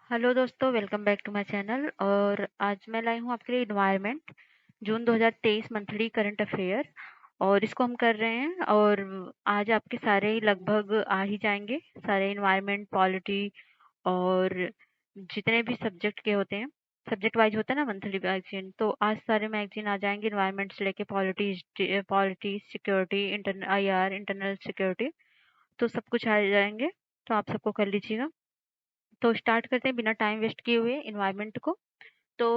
Hello दोस्तों, welcome back to my channel. और आज मैं लाई हूँ आपके लिए environment June 2023 monthly current affair. और इसको हम कर रहे हैं। और आज आपके सारे ही लगभग आ ही जाएंगे, सारे इन्वायरमेंट पॉलिटी और जितने भी सब्जेक्ट के होते हैं, सब्जेक्ट वाइज होता है ना मंथली मैगजीन, तो आज सारे मैगजीन आ जाएंगे इन्वायरमेंट से लेके polity security internal IR internal security, तो सब कुछ आ जाएंगे। तो आप सबको कर लीजिएगा। तो स्टार्ट करते हैं बिना टाइम वेस्ट किए हुए इन्वायरमेंट को। तो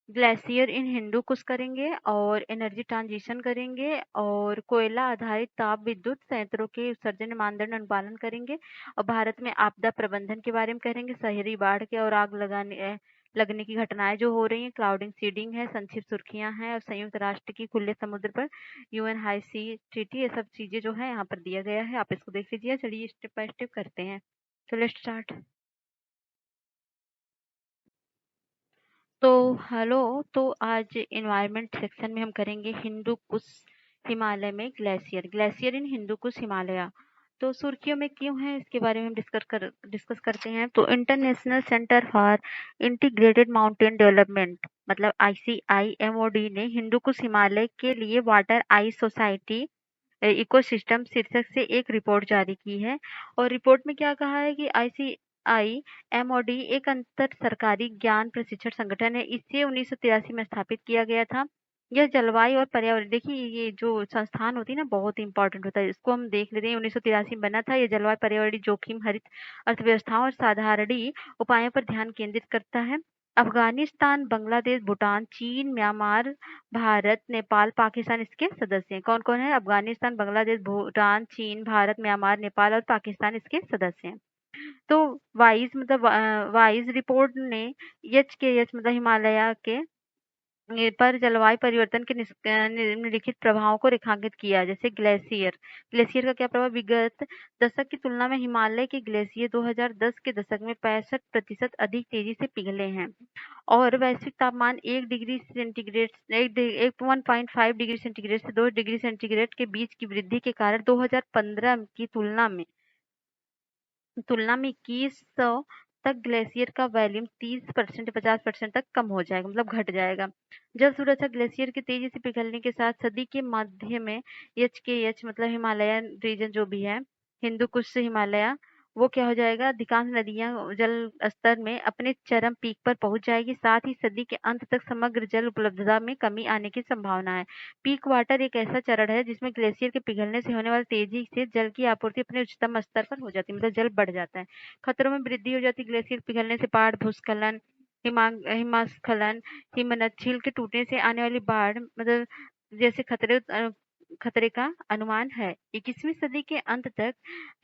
ग्लेशियर इन हिंदू कुश करेंगे और एनर्जी ट्रांजिशन करेंगे और कोयला आधारित ताप विद्युत संयंत्रों के उत्सर्जन मानदंड अनुपालन करेंगे। और भारत में आपदा प्रबंधन के बारे में करेंगे, शहरी बाढ़ के और आग लगने की घटनाएं जो हो रही हैं, क्लाउडिंग सीडिंग है, संक्षिप्त सुर्खियां हैं और संयुक्त राष्ट्र की खुले समुद्र पर UN हाई सी ट्रीटी, ये सब चीजें जो है यहाँ पर दिया गया है, आप इसको देख लीजिए। चलिए स्टेप बाय स्टेप करते हैं। तो लेट्स स्टार्ट। तो हेलो। तो आज इन्वायरमेंट सेक्शन में हम करेंगे हिंदू कुश हिमालय में ग्लेशियर, ग्लेशियर इन हिंदू कुश हिमालय। तो सुर्खियों में क्यों है इसके बारे में हम डिस्कस करते हैं। तो international centre for integrated mountain development मतलब ICIMOD ने हिंदू कुश हिमालय के लिए वाटर आइस सोसाइटी इकोसिस्टम शीर्षक से एक रिपोर्ट जारी की है। और रिपोर्ट में क्या कहा है कि ICIMOD एक अंतर सरकारी ज्ञान प्रशिक्षण संगठन है। इसे 1983 में स्थापित किया गया था। यह जलवायु और पर्यावरण, देखिए ये जो संस्थान होती है ना, बहुत इंपॉर्टेंट होता है, इसको हम देख लेते हैं। 1983 में बना था। यह जलवायु पर्यावरण जोखिम, हरित अर्थव्यवस्थाओं और साधारणीय उपायों पर ध्यान केंद्रित करता है। अफगानिस्तान, बांग्लादेश, भूटान, चीन, म्यांमार, भारत, नेपाल, पाकिस्तान इसके सदस्य हैं। कौन-कौन है? अफगानिस्तान, बांग्लादेश, भूटान, चीन, भारत, म्यांमार, नेपाल और पाकिस्तान इसके सदस्य हैं। तो वाइज रिपोर्ट ने एच मतलब हिमालय के पर जलवायु परिवर्तन के निम्नलिखित प्रभावों को रेखांकित किया। जैसे ग्लेशियर, ग्लेशियर का क्या प्रभाव? विगत दशक की तुलना में हिमालय के ग्लेशियर 2010 के दशक में 65% अधिक तेजी से पिघले हैं। और वैश्विक तापमान 1.5 डिग्री सेंटीग्रेड से 2 डिग्री सेंटीग्रेड के बीच की वृद्धि के कारण 2015 की तुलना में 2100 तक ग्लेशियर का वॉल्यूम 30% 50% तक कम हो जाएगा, मतलब घट जाएगा। जल सुरक्षा, ग्लेशियर के तेजी से पिघलने के साथ सदी के मध्य में एच मतलब हिमालयन रीजन जो भी है, हिंदू कुश हिमालय, वो क्या हो जाएगा? अधिकांश नदियां जल स्तर में अपने चरम पीक पर पहुंच जाएगी। साथ ही सदी के अंत तक समग्र जल उपलब्धता में कमी आने की संभावना है। पीक वाटर एक ऐसा चरण है जिसमें ग्लेशियर के पिघलने से होने वाली तेजी से जल की आपूर्ति अपने उच्चतम स्तर पर हो जाती है, मतलब जल बढ़ जाता है। खतरों में वृद्धि हो जाती है। ग्लेशियर पिघलने से बाढ़, भूस्खलन, हिमस्खलन, हिमनद झील के टूटने से आने वाली बाढ़, मतलब जैसे खतरे का अनुमान है। 21वीं सदी के अंत तक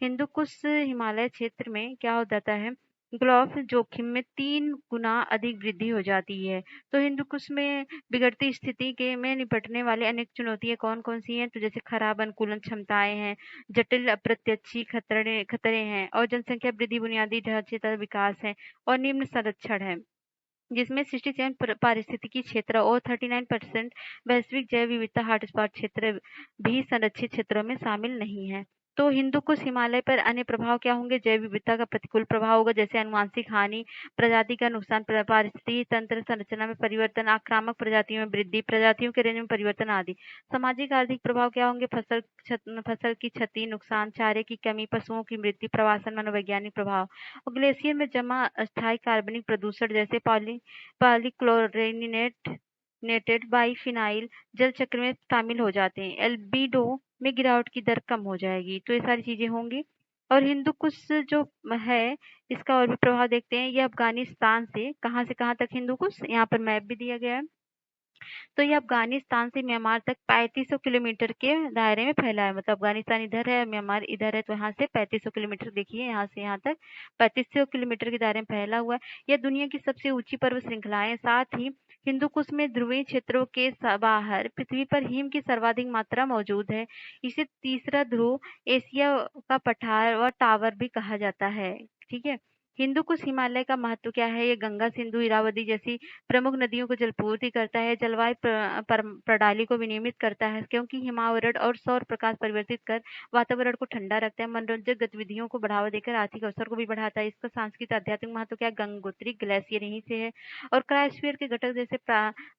हिंदू कुश हिमालय क्षेत्र में क्या हो जाता है? ग्लोफ जोखिम में 3 गुना अधिक वृद्धि हो जाती है। तो हिंदू कुश में बिगड़ती स्थिति के में निपटने वाले अनेक चुनौतियां कौन कौन सी हैं? तो जैसे खराब अनुकूलन क्षमताएं हैं, जटिल अप्रत्याशित खतरे खतरे हैं और जनसंख्या वृद्धि, बुनियादी ढांचे का विकास है और निम्न संरक्षण है, जिसमें 67 पारिस्थितिकी क्षेत्र और 39% वैश्विक जैव विविधता हॉटस्पॉट क्षेत्र भी संरक्षित क्षेत्रों में शामिल नहीं है। तो हिंदू कुश हिमालय पर अन्य प्रभाव क्या होंगे? जैव विविधता का प्रतिकूल प्रभाव होगा, जैसे अनुवांशिक हानि, प्रजाति का नुकसान, पारिस्थितिकी तंत्र संरचना में परिवर्तन, आक्रामक प्रजातियों में वृद्धि, प्रजातियों के रेंज में परिवर्तन आदि। सामाजिक आर्थिक प्रभाव क्या होंगे? फसल की क्षति, नुकसान, चारे की कमी, पशुओं की मृत्यु, प्रवासन, मनोवैज्ञानिक प्रभाव। और ग्लेशियर में जमा अस्थायी कार्बनिक प्रदूषण जैसे पॉलीक्लोरिनेट नेटेड बाइफिनाइल जल चक्र में शामिल हो जाते हैं। एल्बिडो में गिरावट की दर कम हो जाएगी। तो ये सारी चीजें होंगी। और हिंदू कुश जो है, इसका और भी प्रभाव देखते हैं। ये अफगानिस्तान से कहाँ तक हिंदू कुश, यहाँ पर मैप भी दिया गया है। तो ये अफगानिस्तान से म्यांमार तक 3500 किलोमीटर के दायरे में फैला है। मतलब अफगानिस्तान इधर है, म्यांमार इधर है, तो यहाँ से 3500 किलोमीटर, देखिए यहाँ से यहाँ तक 3500 किलोमीटर के दायरे में फैला हुआ है। यह दुनिया की सबसे ऊंची पर्वत श्रृंखला है। साथ ही हिंदू कुश में ध्रुवीय क्षेत्रों के बाहर पृथ्वी पर हिम की सर्वाधिक मात्रा मौजूद है। इसे तीसरा ध्रुव, एशिया का पठार और टावर भी कहा जाता है। ठीक है। हिंदू कुश हिमालय का महत्व क्या है? ये गंगा, सिंधु, इरावदी जैसी प्रमुख नदियों को जलपूर्ति करता है, जलवायु प्रणाली को विनियमित करता है, क्योंकि हिमावरण और सौर प्रकाश परिवर्तित कर वातावरण को ठंडा रखता है, मनोरंजक गतिविधियों को बढ़ावा देकर आर्थिक अवसर को भी बढ़ाता है। इसका सांस्कृतिक आध्यात्मिक महत्व क्या है? गंगोत्री ग्लेशियर यहीं से है। और क्रायोस्फीयर के घटक जैसे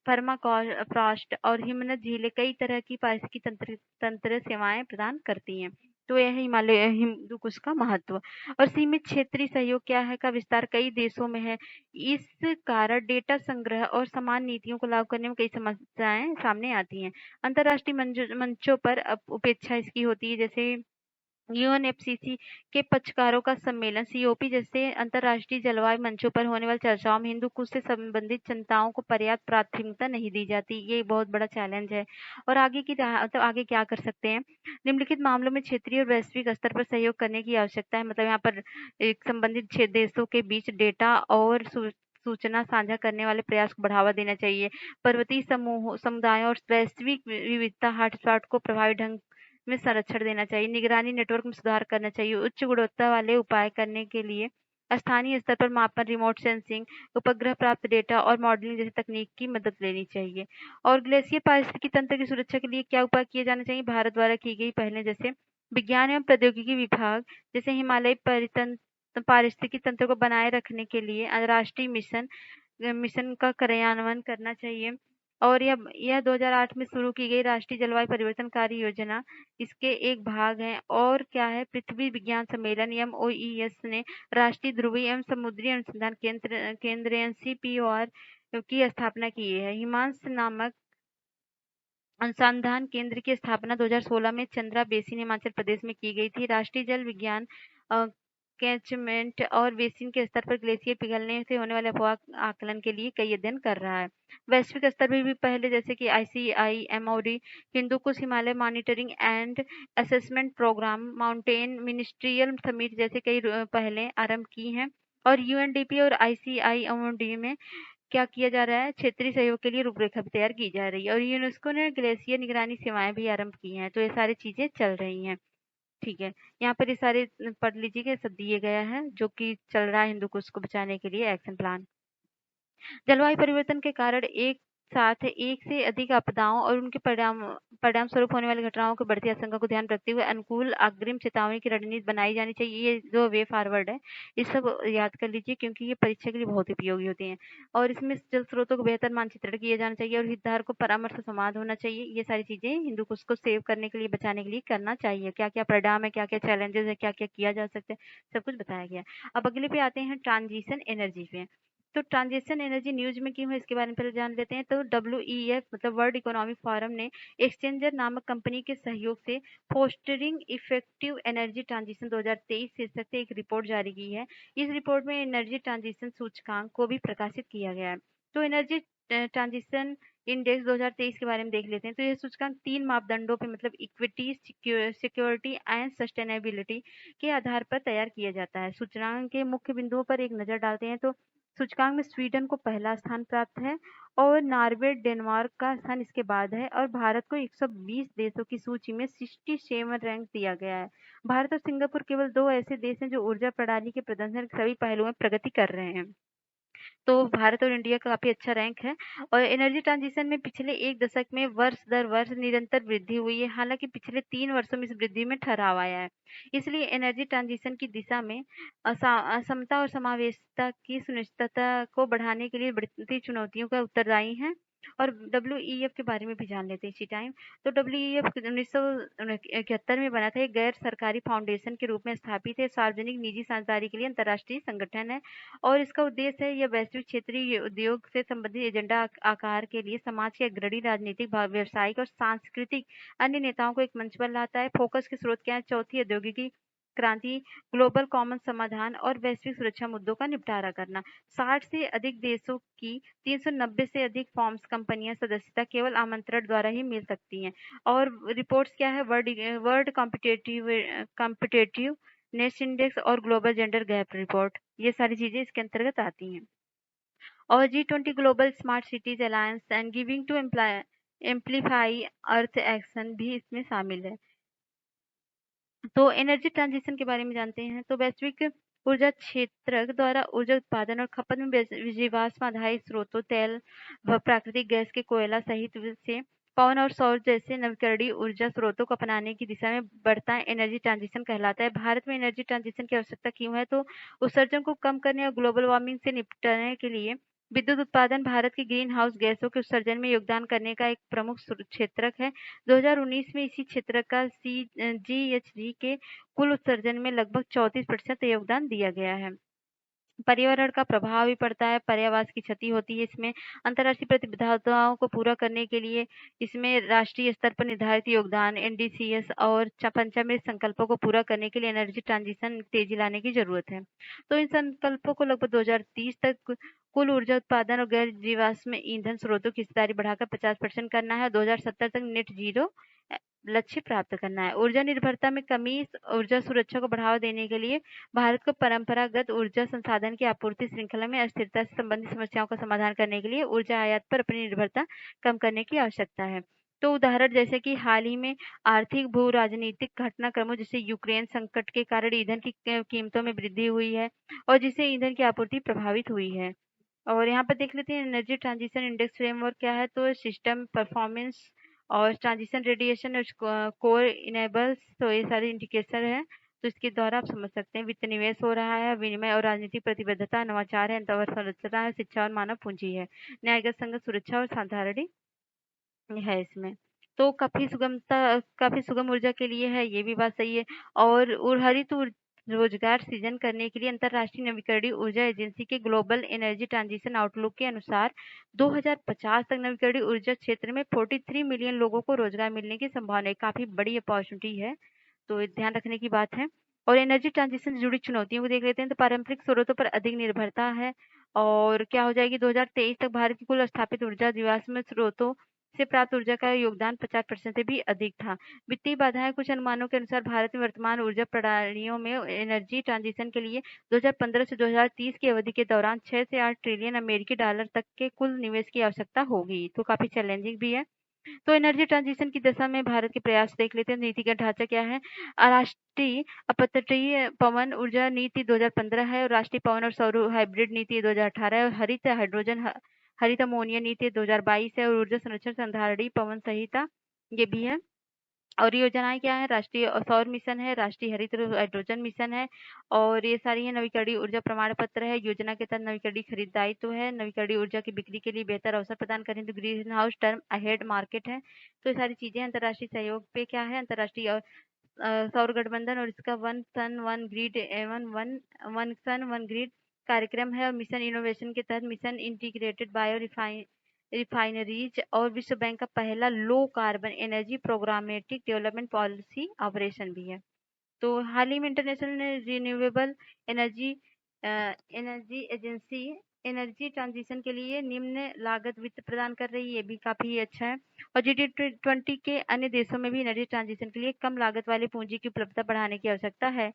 परमाफ्रॉस्ट और हिमनद झीलें कई तरह की पारिस्थितिकी तंत्र सेवाएं प्रदान करती हैं। तो यह हिमालय हिंदू कुश का महत्व। और सीमित क्षेत्रीय सहयोग क्या है का विस्तार कई देशों में है। इस कारण डेटा संग्रह और समान नीतियों को लागू करने में कई समस्याएं सामने आती हैं। अंतर्राष्ट्रीय मंचों पर उपेक्षा इसकी होती है, जैसे यूएनएफसीसी के पक्षकारों का सम्मेलन सीओपी जैसे अंतर्राष्ट्रीय जलवायु मंचों पर होने वाली चर्चाओं में हिंदू कुश से संबंधित चिंताओं को पर्याप्त प्राथमिकता नहीं दी जाती। ये बहुत बड़ा चैलेंज है। और आगे की तो आगे क्या कर सकते हैं? निम्नलिखित मामलों में क्षेत्रीय और वैश्विक स्तर पर सहयोग करने की आवश्यकता है। मतलब यहाँ पर एक संबंधित देशों के बीच डेटा और सूचना साझा करने वाले प्रयास को बढ़ावा देना चाहिए। पर्वतीय समुदायों और वैश्विक विविधता हॉटस्पॉट को प्रभावी ढंग में संरक्षण देना चाहिए। निगरानी नेटवर्क में सुधार करना चाहिए। उच्च गुणवत्ता वाले उपाय करने के लिए स्थानीय स्तर पर मापन, रिमोट सेंसिंग, उपग्रह प्राप्त डेटा और मॉडलिंग जैसी तकनीक की मदद लेनी चाहिए। और ग्लेशियर पारिस्थितिकी तंत्र की सुरक्षा के लिए क्या उपाय किए जाने चाहिए? भारत द्वारा की गई पहले जैसे विज्ञान एवं प्रौद्योगिकी विभाग जैसे हिमालय पारिस्थितिकी तंत्र को बनाए रखने के लिए राष्ट्रीय मिशन का क्रियान्वयन करना चाहिए। और यह 2008 में शुरू की गई राष्ट्रीय जलवायु परिवर्तन कार्य योजना इसके एक भाग है। और क्या है? पृथ्वी विज्ञान सम्मेलन MOES ने राष्ट्रीय ध्रुवीय एवं समुद्री अनुसंधान केंद्र NCPOR की स्थापना की है। हिमांश नामक अनुसंधान केंद्र की स्थापना 2016 में चंद्रा बेसिन हिमाचल प्रदेश में की गई थी। राष्ट्रीय जल विज्ञान कैचमेंट और बेसिन के स्तर पर ग्लेशियर पिघलने से होने वाले अफवाह आकलन के लिए कई अध्ययन कर रहा है। वैश्विक स्तर पर भी पहले जैसे कि ICIMOD Hindu Kush Himalaya monitoring and assessment programme, mountain ministerial summit जैसे कई पहले आरंभ की हैं। और UNDP और ICIMOD में क्या किया जा रहा है? क्षेत्रीय सहयोग के लिए रूपरेखा भी तैयार की जा रही है। और यूनेस्को ने ग्लेशियर निगरानी सेवाएं भी आरंभ की हैं। तो ये सारी चीजें चल रही हैं। ठीक है, यहाँ पर ये सारे पढ़ लीजिए कि सब दिए गया है जो कि चल रहा है हिंदू कुश को बचाने के लिए एक्शन प्लान। जलवायु परिवर्तन के कारण एक साथ एक से अधिक आपदाओं और उनके परिणाम स्वरूप होने वाली घटनाओं की बढ़ती आशंका को ध्यान रखते हुए अनुकूल अग्रिम चेतावनी की रणनीति बनाई जानी चाहिए। ये जो वे फॉरवर्ड है, ये सब याद कर लीजिए क्योंकि ये परीक्षा के लिए बहुत उपयोगी होते हैं। और इसमें जल स्रोतों को बेहतर मानचित्रण किया जाना चाहिए और हितधारक को परामर्श संवाद होना चाहिए। ये सारी चीजें हिंदू कुश को सेव करने के लिए, बचाने के लिए करना चाहिए। क्या क्या परिणाम है, क्या क्या चैलेंजेस है, क्या क्या किया जा सकता है, सब कुछ बताया गया। अब अगले पे आते हैं ट्रांजिशन एनर्जी पे। तो ट्रांजिशन एनर्जी न्यूज में क्यों है इसके बारे में पहले जान लेते हैं। तो WEF मतलब वर्ल्ड इकोनॉमिक फोरम ने एक्सचेंजर नामक कंपनी के सहयोग से फोस्टरिंग इफेक्टिव एनर्जी ट्रांजिशन 2023 शीर्षक से एक रिपोर्ट जारी की है। इस रिपोर्ट में एनर्जी ट्रांजिशन सूचकांक को भी प्रकाशित किया गया है। तो एनर्जी ट्रांजिशन इंडेक्स 2023 के बारे में देख लेते हैं। तो यह सूचकांक 3 मापदंडों पे मतलब इक्विटी, सिक्योरिटी एंड सस्टेनेबिलिटी के आधार पर तैयार किया जाता है। सूचकांक के मुख्य बिंदुओं पर एक नजर डालते हैं। तो सूचकांक में स्वीडन को पहला स्थान प्राप्त है और नॉर्वे डेनमार्क का स्थान इसके बाद है। और भारत को 120 देशों की सूची में 67 रैंक दिया गया है। भारत और सिंगापुर केवल 2 ऐसे देश हैं जो ऊर्जा प्रणाली के प्रदर्शन के सभी पहलुओं में प्रगति कर रहे हैं। तो भारत और इंडिया का काफी अच्छा रैंक है। और एनर्जी ट्रांजिशन में पिछले एक दशक में वर्ष दर वर्ष निरंतर वृद्धि हुई है। हालांकि पिछले 3 वर्षों में इस वृद्धि में ठहराव आया है। इसलिए एनर्जी ट्रांजिशन की दिशा में समता और समावेशिता की सुनिश्चितता को बढ़ाने के लिए बढ़ती चुनौतियों का उत्तरदायी है। और WEF के बारे में भी जान लेते हैं इसी टाइम। तो WEF 1971 में बना था। एक गैर सरकारी फाउंडेशन के रूप में स्थापित है। सार्वजनिक निजी साझेदारी के लिए अंतर्राष्ट्रीय संगठन है। और इसका उद्देश्य है यह वैश्विक क्षेत्रीय उद्योग से संबंधित एजेंडा आकार के लिए समाज के अग्रणी राजनीतिक, व्यवसायिक और सांस्कृतिक अन्य नेताओं को एक मंच पर लाता है। फोकस के स्रोत क्या है? चौथी औद्योगिकी क्रांति, ग्लोबल कॉमन समाधान और वैश्विक सुरक्षा मुद्दों का निपटारा करना। 60 से अधिक देशों की 390 से अधिक फॉर्म्स कंपनियां सदस्यता केवल आमंत्रण द्वारा ही मिल सकती हैं। और रिपोर्ट्स क्या है? वर्ल्ड कॉम्पिटेटिव नेस इंडेक्स और ग्लोबल जेंडर गैप रिपोर्ट, ये सारी चीजें इसके अंतर्गत आती हैं। और G20 global smart cities alliance and giving to amplify earth action भी इसमें शामिल है। तो एनर्जी ट्रांजिशन के बारे में जानते हैं। तो वैश्विक ऊर्जा क्षेत्रक द्वारा ऊर्जा उत्पादन और खपत में जीवाश्म आधारित स्रोतों, तेल व प्राकृतिक गैस के कोयला सहित से पवन और सौर जैसे नवीकरणीय ऊर्जा स्रोतों को अपनाने की दिशा में बढ़ता एनर्जी ट्रांजिशन कहलाता है। भारत में एनर्जी ट्रांजिशन की आवश्यकता क्यों है? तो उत्सर्जन को कम करने और ग्लोबल वार्मिंग से निपटने के लिए विद्युत उत्पादन भारत के ग्रीन हाउस गैसों के उत्सर्जन में योगदान करने का एक प्रमुख क्षेत्रक है। 2019 में इसी क्षेत्र का GHG के कुल उत्सर्जन में लगभग 34% योगदान दिया गया है। पर्यावरण का प्रभाव भी पड़ता है, पर्यावास की क्षति होती है। इसमें अंतर्राष्ट्रीय प्रतिबद्धताओं को पूरा करने के लिए इसमें राष्ट्रीय स्तर पर निर्धारित योगदान NDCS और पंचामृत संकल्पों को पूरा करने के लिए एनर्जी ट्रांजिशन तेजी लाने की जरूरत है। तो इन संकल्पों को लगभग 2030 तक कुल ऊर्जा उत्पादन और गैर जीवाश्म ईंधन स्रोतों की हिस्सेदारी बढ़ाकर 50% करना है। 2070 तक नेट जीरो लक्ष्य प्राप्त करना है। ऊर्जा निर्भरता में कमी, ऊर्जा सुरक्षा को बढ़ावा देने के लिए भारत को परंपरागत ऊर्जा संसाधन की आपूर्ति श्रृंखला में अस्थिरता से संबंधित समस्याओं का समाधान करने के लिए ऊर्जा आयात पर अपनी निर्भरता कम करने की आवश्यकता है। तो उदाहरण जैसे कि हाल ही में आर्थिक भू राजनीतिक घटनाक्रमों जैसे यूक्रेन संकट के कारण ईंधन की कीमतों में वृद्धि हुई है और जिससे ईंधन की आपूर्ति प्रभावित हुई है। और यहाँ पर देख लेते हैं एनर्जी ट्रांजिशन इंडेक्स फ्रेमवर्क क्या है। तो सिस्टम परफॉर्मेंस और ट्रांजिशन रेडिएशन और कोर इनेबल्स, तो ये सारे इंडिकेटर है। तो इसके द्वारा आप समझ सकते हैं वित्त निवेश हो रहा है, विनिमय और राजनीतिक प्रतिबद्धता, नवाचार है, संरचना है, शिक्षा और मानव पूंजी है, न्यायगत संगत सुरक्षा और साधारण है इसमें। तो काफी सुगम ऊर्जा के लिए है, ये भी बात सही है। और हरित रोजगार सृजन करने के लिए अंतरराष्ट्रीय नवीकरणीय ऊर्जा एजेंसी के ग्लोबल एनर्जी ट्रांजिशन आउटलुक के अनुसार 2050 तक नवीकरणीय ऊर्जा क्षेत्र में 43 मिलियन लोगों को रोजगार मिलने की संभावना है। काफी बड़ी अपॉर्चुनिटी है, तो ध्यान रखने की बात है। और एनर्जी ट्रांजिशन से जुड़ी चुनौतियों को देख लेते हैं। तो पारंपरिक स्रोतों पर अधिक निर्भरता है और क्या हो जाएगी 2023 तक भारत की कुल स्थापित ऊर्जा जीवाश्म स्रोतों से प्राप्त ऊर्जा का योगदान 50% से भी अधिक था। वित्तीय बाधाएं, कुछ अनुमानों के अनुसार भारत में वर्तमान ऊर्जा प्रणालियों में एनर्जी ट्रांजिशन के लिए 2015 से 2030 की अवधि के दौरान 6 से 8 ट्रिलियन अमेरिकी डॉलर तक के कुल निवेश की आवश्यकता होगी। तो काफी चैलेंजिंग भी है। तो एनर्जी ट्रांजिशन की दिशा में भारत के प्रयास देख लेते हैं। नीतिगत ढांचा क्या है? राष्ट्रीय अपतटीय पवन ऊर्जा नीति 2015 है और राष्ट्रीय पवन और सौर हाइब्रिड नीति 2018 है और हरित हाइड्रोजन हरित अमोनिया नीति 2022 है और ऊर्जा संरक्षण संधारणीय पवन संहिता ये भी है। और योजनाएं क्या है? राष्ट्रीय सौर मिशन है, राष्ट्रीय हरित हाइड्रोजन मिशन है और ये सारी है। नवीकरणीय ऊर्जा प्रमाण पत्र है, योजना के तहत नवीकरणीय खरीदायित्व है, नवीकरणीय ऊर्जा की बिक्री के लिए बेहतर अवसर प्रदान करें तो green house term ahead market है। तो ये सारी चीजें अंतर्राष्ट्रीय सहयोग पे क्या है? अंतर्राष्ट्रीय सौर गठबंधन और इसका वन सन वन ग्रिड एवं वन सन वन ग्रिड कार्यक्रम है और मिशन इनोवेशन के तहत मिशन इंटीग्रेटेड बायो रिफाइनरीज और विश्व बैंक का पहला low carbon energy programmatic development policy operation भी है। तो हाल ही में international renewable energy energy agency energy transition के लिए निम्न लागत वित्त प्रदान कर रही है, ये भी काफी अच्छा है। और G20 के अन्य देशों में भी एनर्जी ट्रांजिशन के लिए कम लागत वाले पूंजी की उपलब्धता बढ़ाने की आवश्यकता है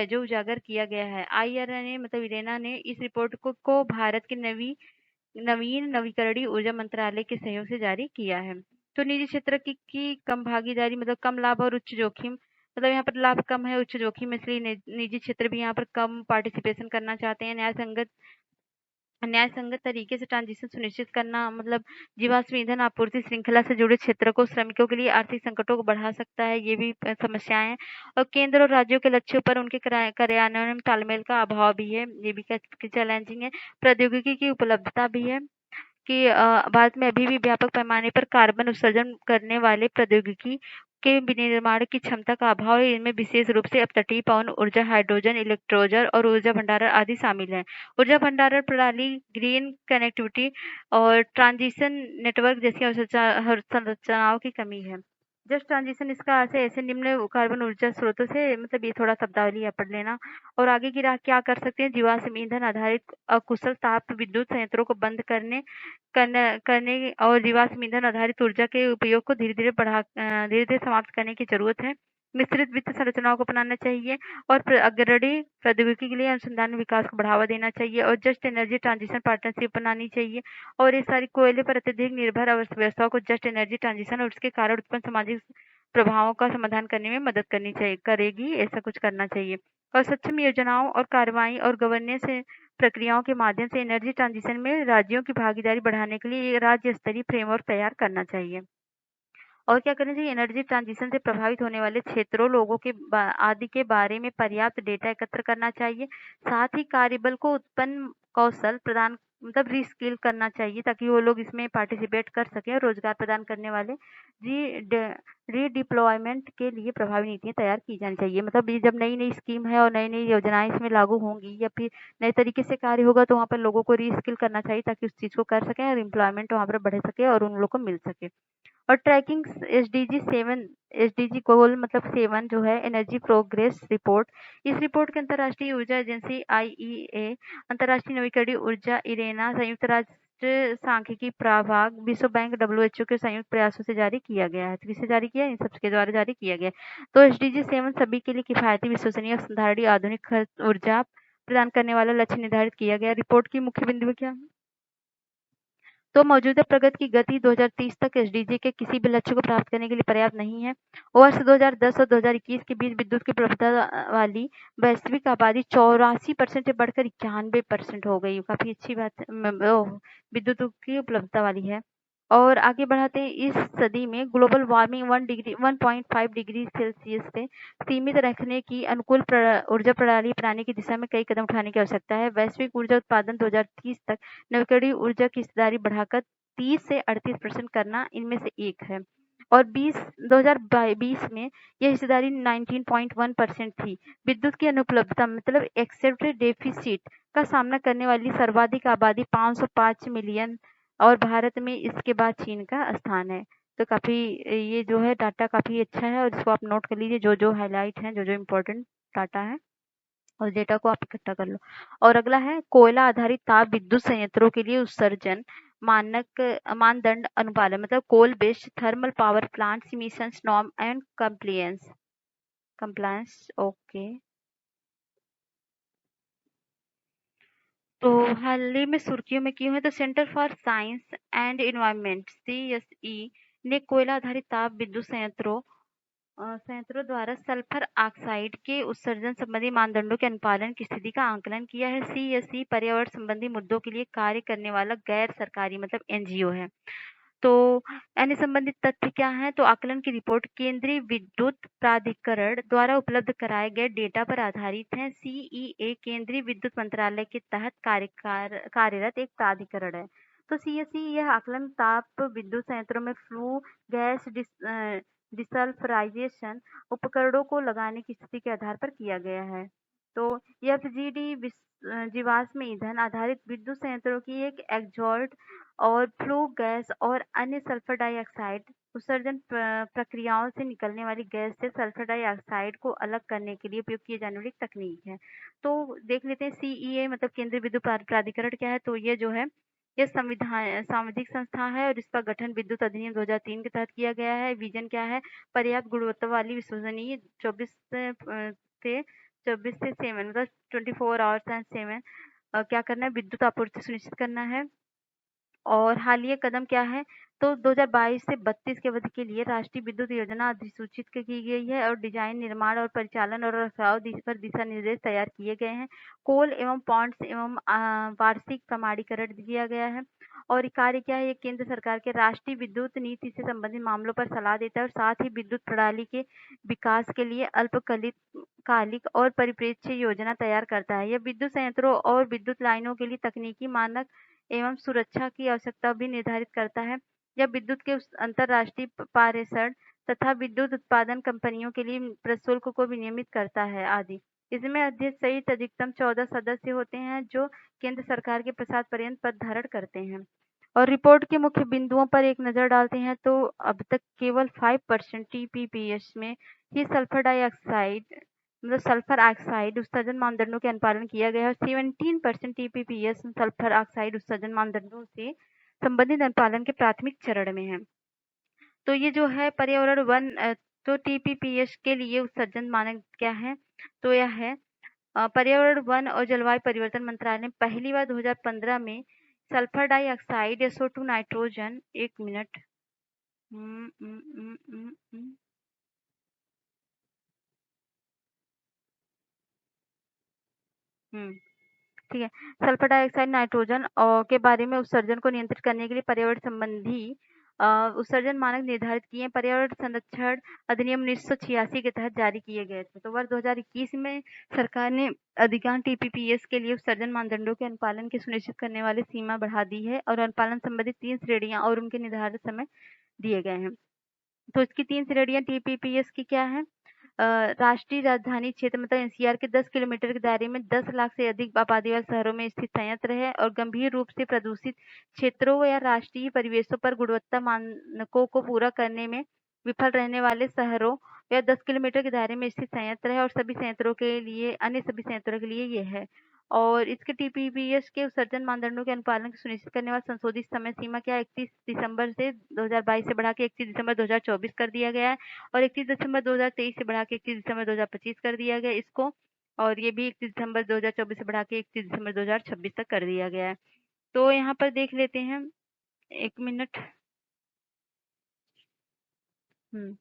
जो उजागर किया गया है। IRNA मतलब इरेना ने इस रिपोर्ट को भारत के नवीन नवीकरणीय ऊर्जा मंत्रालय के सहयोग से जारी किया है। तो निजी क्षेत्र की कम भागीदारी मतलब कम लाभ और उच्च जोखिम, मतलब यहाँ पर लाभ कम है, उच्च जोखिम, इसलिए निजी क्षेत्र भी यहाँ पर कम पार्टिसिपेशन करना चाहते हैं। न्याय संगत तरीके से ट्रांजिशन सुनिश्चित करना मतलब जीवाश्म ईंधन आपूर्ति श्रृंखला से जुड़े क्षेत्र को श्रमिकों के लिए आर्थिक संकटों को बढ़ा सकता है, ये भी समस्याएं हैं। और केंद्र और राज्यों के लक्ष्यों पर उनके कार्यान्वयन में तालमेल का अभाव भी है, ये भी चैलेंजिंग है। प्रौद्योगिकी की उपलब्धता भी है कि भारत में अभी भी व्यापक पैमाने पर कार्बन उत्सर्जन करने वाले प्रौद्योगिकी के विनिर्माण की क्षमता का अभाव है। इनमें विशेष रूप से अपतटीय पवन ऊर्जा, हाइड्रोजन, इलेक्ट्रोजर और ऊर्जा भंडारण आदि शामिल हैं। ऊर्जा भंडारण प्रणाली, ग्रीन कनेक्टिविटी और ट्रांजिशन नेटवर्क जैसी संरचनाओं की कमी है। जस्ट ट्रांजिशन इसका अर्थ है ऐसे निम्न कार्बन ऊर्जा स्रोतों से, मतलब ये थोड़ा शब्दावली यहाँ पढ़ लेना। और आगे की राह क्या कर सकते हैं? जीवाश्म ईंधन आधारित अकुशल ताप विद्युत संयंत्रों को बंद करने और जीवाश्म ईंधन आधारित ऊर्जा के उपयोग को धीरे धीरे समाप्त करने की जरूरत है। मिश्रित वित्त संरचनाओं को अपनाना चाहिए और अग्रणी प्रौद्योगिकी के लिए अनुसंधान विकास को बढ़ावा देना चाहिए और जस्ट एनर्जी ट्रांजिशन पार्टनरशिप अपनानी चाहिए। और ये सारी कोयले पर अत्यधिक निर्भर अर्थव्यवस्था को जस्ट एनर्जी ट्रांजिशन और उसके कारण उत्पन्न सामाजिक प्रभावों का समाधान करने में मदद करनी चाहिए करेगी, ऐसा कुछ करना चाहिए। और सक्षम योजनाओं और कार्रवाई और गवर्नेंस प्रक्रियाओं के माध्यम से एनर्जी ट्रांजिशन में राज्यों की भागीदारी बढ़ाने के लिए राज्य स्तरीय फ्रेमवर्क तैयार करना चाहिए। और क्या करना चाहिए, एनर्जी ट्रांजिशन से प्रभावित होने वाले क्षेत्रों, लोगों के आदि के बारे में पर्याप्त डेटा एकत्र करना चाहिए। साथ ही कार्यबल को उत्पन्न कौशल प्रदान मतलब रीस्किल करना चाहिए ताकि वो लोग इसमें पार्टिसिपेट कर सकें और रोजगार प्रदान करने वाले रीडिप्लॉयमेंट के लिए प्रभावी नीतियां तैयार की जानी चाहिए। मतलब ये जब नई नई स्कीम है और नई नई योजनाएं इसमें लागू होंगी या फिर नए तरीके से कार्य होगा तो वहाँ पर लोगों को रीस्किल करना चाहिए ताकि उस चीज को कर सकें और एम्प्लॉयमेंट वहाँ पर बढ़ सके और उन लोग को मिल सके। और ट्रैकिंग एसडीजी गोल मतलब 7 जो है एनर्जी प्रोग्रेस रिपोर्ट। इस रिपोर्ट के अंतर्राष्ट्रीय ऊर्जा एजेंसी आईईए, अंतर्राष्ट्रीय नवीकरणीय ऊर्जा इरेना, संयुक्त राष्ट्र सांख्यिकी प्रभाग, विश्व बैंक, डब्ल्यूएचओ के संयुक्त प्रयासों से जारी किया गया है। तो किससे जारी किया है? इन सबके द्वारा जारी किया गया है। तो एसडीजी 7 सभी के लिए किफायती, विश्वसनीय और संधारणीय आधुनिक खर्च ऊर्जा प्रदान करने वाला लक्ष्य निर्धारित किया गया। रिपोर्ट की मुख्य बिंदु क्या है? तो मौजूदा प्रगति की गति 2030 तक एसडीजी के किसी भी लक्ष्य को प्राप्त करने के लिए पर्याप्त नहीं है। वर्ष 2010 और 2021 के बीच विद्युत की उपलब्धता वाली वैश्विक आबादी 84% से बढ़कर 91% हो गई। काफी अच्छी बात है, विद्युत की उपलब्धता वाली है। और आगे बढ़ाते हैं, इस सदी में ग्लोबल वार्मिंग 1.5 डिग्री सेल्सियस से सीमित रखने की अनुकूल ऊर्जा प्रणाली अपनाने की दिशा में कई कदम उठाने की आवश्यकता है। वैश्विक ऊर्जा उत्पादन 2030 तक नवीकरणीय ऊर्जा की हिस्सेदारी बढ़ाकर 30 से 38% करना इनमें से एक है। और 2020 में यह हिस्सेदारी 19.1% थी। विद्युत की अनुपलब्धता मतलब एक्सेप्टेड डेफिसिट का सामना करने वाली सर्वाधिक आबादी 505 मिलियन और भारत में इसके बाद चीन का स्थान है। तो काफी ये जो है डाटा काफी अच्छा है और इसको आप नोट कर लीजिए, जो जो हाईलाइट है, जो जो इम्पोर्टेंट डाटा है और डेटा को आप इकट्ठा कर लो। और अगला है कोयला आधारित ताप विद्युत संयंत्रों के लिए उत्सर्जन मानदंड अनुपालन मतलब coal based thermal power plants emissions norm and compliance. Okay. तो हाल ही में सुर्खियों में क्यों है, तो centre for science and environment CSE ने कोयला आधारित ताप विद्युत संयंत्रों द्वारा सल्फर ऑक्साइड के उत्सर्जन संबंधी मानदंडों के अनुपालन की स्थिति का आंकलन किया है। सीएसई पर्यावरण संबंधी मुद्दों के लिए कार्य करने वाला गैर सरकारी मतलब एनजीओ है। तो अन्य संबंधित तथ्य क्या है, तो आकलन की रिपोर्ट केंद्रीय विद्युत प्राधिकरण द्वारा उपलब्ध कराए गए डेटा पर आधारित है। सीईए केंद्रीय विद्युत मंत्रालय के तहत कार्यरत एक प्राधिकरण है। तो सीएसई यह आकलन ताप विद्युत संयंत्रों में फ्लू गैस डिसल्फराइजेशन उपकरणों को लगाने की स्थिति के आधार पर किया गया है। तो एफजीडी जीवाश्म ईंधन आधारित विद्युत संयंत्रों की एक एग्जॉस्ट और फ्लू गैस और अन्य सल्फर डाइऑक्साइड उत्सर्जन प्रक्रियाओं से निकलने वाली गैस से सल्फर डाइऑक्साइड को अलग करने के लिए उपयोग किए जाने वाली तकनीक है। तो देख लेते हैं सीईए मतलब केंद्रीय विद्युत प्राधिकरण क्या है। तो ये जो है ये संविधान सामाजिक संस्था है और इसका गठन विद्युत अधिनियम 2003 के तहत किया गया है। विजन क्या है, पर्याप्त गुणवत्ता वाली विश्वसनीय 24 से 7 मतलब 24 आवर्स एंड 7 क्या करना है, विद्युत आपूर्ति सुनिश्चित करना है। और हालिया कदम क्या है, तो 2022 से 32 के अवधि के लिए राष्ट्रीय विद्युत योजना अधिसूचित की गई है और डिजाइन निर्माण और परिचालन और रखरखाव पर दिशा निर्देश तैयार किए गए हैं। कोल एवं पॉन्ड्स एवं वार्षिक प्रमाणीकरण दिया गया है। और कार्य क्या है, ये केंद्र सरकार के राष्ट्रीय विद्युत नीति से संबंधित मामलों पर सलाह देता है और साथ ही विद्युत प्रणाली के विकास के लिए अल्पकालिक और परिप्रेक्ष्य योजना तैयार करता है। यह विद्युत संयंत्रों और विद्युत लाइनों के लिए तकनीकी मानक एवं सुरक्षा की आवश्यकता भी निर्धारित करता है। यह विद्युत के अंतरराष्ट्रीय पारेषण तथा विद्युत उत्पादन कंपनियों के लिए प्रशुल्क को विनियमित करता है आदि। इसमें अध्यक्ष सहित अधिकतम 14 सदस्य होते हैं जो केंद्र सरकार के प्रसाद पर्यंत पद धारण करते हैं। और रिपोर्ट के मुख्य बिंदुओं पर एक नजर डालते हैं तो अब तक केवल 5% टीपीपीएस में ही सल्फर डाइऑक्साइड मतलब सल्फर ऑक्साइड उत्सर्जन मानदंडों के अनुपालन किया गया है। 17% टीपीपीएस सल्फर ऑक्साइड उत्सर्जन मानदंडों से संबंधित अनुपालन के प्राथमिक चरण में है। तो ये जो है पर्यावरण वन तो टीपीपीएस के लिए उत्सर्जन मानक क्या है, तो यह है पर्यावरण वन और जलवायु परिवर्तन मंत्रालय ने पहली बार 2015 में सल्फर डाइऑक्साइड SO2 नाइट्रोजन, एक मिनट, हुँ। ठीक है। सल्फर डाइऑक्साइड, नाइट्रोजन के बारे में उत्सर्जन को नियंत्रित करने के लिए पर्यावरण संबंधी उत्सर्जन मानक निर्धारित किए हैं। पर्यावरण संरक्षण अधिनियम 1986 के तहत जारी किए गए थे। तो वर्ष 2021 में सरकार ने अधिकांश टीपीपीएस के लिए उत्सर्जन मानदंडों के अनुपालन की सुनिश्चित करने वाली सीमा बढ़ा दी है और अनुपालन संबंधित 3 श्रेणियां और उनके निर्धारित समय दिए गए हैं। तो इसकी 3 श्रेणियां टीपीपीएस की क्या है? राष्ट्रीय राजधानी क्षेत्र मतलब एनसीआर के 10 किलोमीटर के दायरे में 10 लाख से अधिक आबादी वाले शहरों में स्थित संयंत्र है और गंभीर रूप से प्रदूषित क्षेत्रों या राष्ट्रीय परिवेशों पर गुणवत्ता मानकों को पूरा करने में विफल रहने वाले शहरों या 10 किलोमीटर के दायरे में स्थित संयंत्र है और सभी संयंत्रों के लिए अन्य सभी संयंत्रों के लिए ये है। और इसके टीपीपीएस के उत्सर्जन मानदंडों के अनुपालन को सुनिश्चित करने वाला संशोधित समय सीमा क्या 31 दिसंबर से 2022 से बढ़ा के 31 दिसंबर 2024 कर दिया गया है और 31 दिसंबर 2023 से बढ़ा के 31 दिसंबर 2025 कर दिया गया इसको। और ये भी 31 दिसंबर 2024 से बढ़ा के 31 दिसंबर 2026 तक कर दिया गया है। तो यहाँ पर देख लेते हैं, 1 मिनट। हुँ।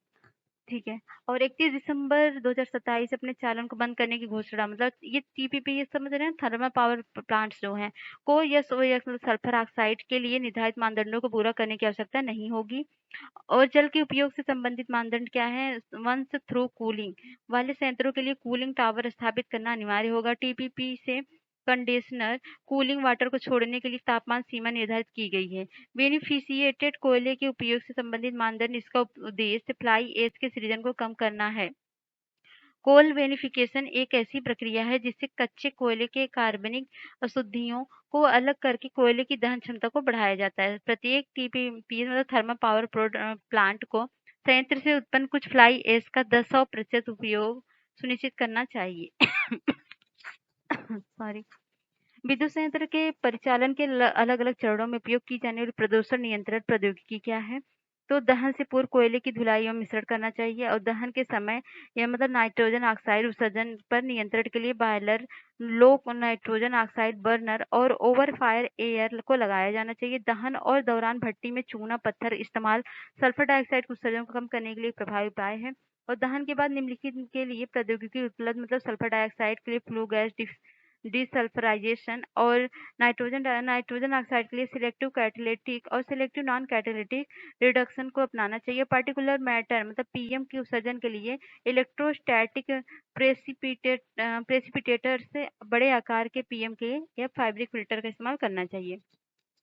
ठीक है। और 31 दिसंबर 2027 अपने चालन को बंद करने की घोषणा मतलब ये टीपीपी ये समझ रहे हैं थर्मल पावर प्लांट्स जो हैं को यस ओ यस सल्फर ऑक्साइड के लिए निर्धारित मानदंडों को पूरा करने की आवश्यकता नहीं होगी। और जल के उपयोग से संबंधित मानदंड क्या है? वंस थ्रू कूलिंग वाले संयंत्रों के लिए कूलिंग टावर स्थापित करना अनिवार्य होगा। टीपीपी से कंडीशनर कूलिंग वाटर को छोड़ने के लिए तापमान सीमा निर्धारित की गई है। बेनिफिशिएटेड कोयले के उपयोग से संबंधित मानदंड इसका उद्देश्य फ्लाई ऐश के सृजन को कम करना है। कोल वेनिफिकेशन एक ऐसी प्रक्रिया है जिससे कच्चे कोयले के कार्बनिक अशुद्धियों को अलग करके कोयले की दहन क्षमता को बढ़ाया जाता है। प्रत्येक टीपीपी मतलब थर्मल पावर प्लांट को संयंत्र से उत्पन्न कुछ फ्लाई ऐश का 10% उपयोग सुनिश्चित करना चाहिए। सॉरी। विद्युत संयंत्र के परिचालन के अलग-अलग चरणों में उपयोग की जाने वाली प्रदूषण नियंत्रण प्रौद्योगिकी क्या है? तो दहन से पूर्व कोयले की धुलाई एवं मिश्रण करना चाहिए और दहन के समय या मतलब नाइट्रोजन ऑक्साइड उत्सर्जन पर नियंत्रण के लिए बॉयलर, लो नाइट्रोजन ऑक्साइड बर्नर और ओवर फायर एयर को लगाया जाना चाहिए। दहन और दौरान भट्टी में चूना पत्थर इस्तेमाल सल्फर डाइऑक्साइड के उत्सर्जन को कम करने के लिए प्रभावी उपाय है। और दहन के बाद निम्नलिखित के लिए प्रौद्योगिकी उपलब्ध मतलब सल्फर डाइऑक्साइड के लिए फ्लू गैस डिसल्फराइजेशन और नाइट्रोजन ऑक्साइड के लिए सिलेक्टिव कैटालिटिक और सिलेक्टिव नॉन कैटालिटिक रिडक्शन को अपनाना चाहिए। पार्टिकुलर मैटर मतलब पीएम के उत्सर्जन के लिए इलेक्ट्रोस्टैटिक प्रेसिपिटेटर से बड़े आकार के पीएम के या फैब्रिक फिल्टर का इस्तेमाल करना चाहिए।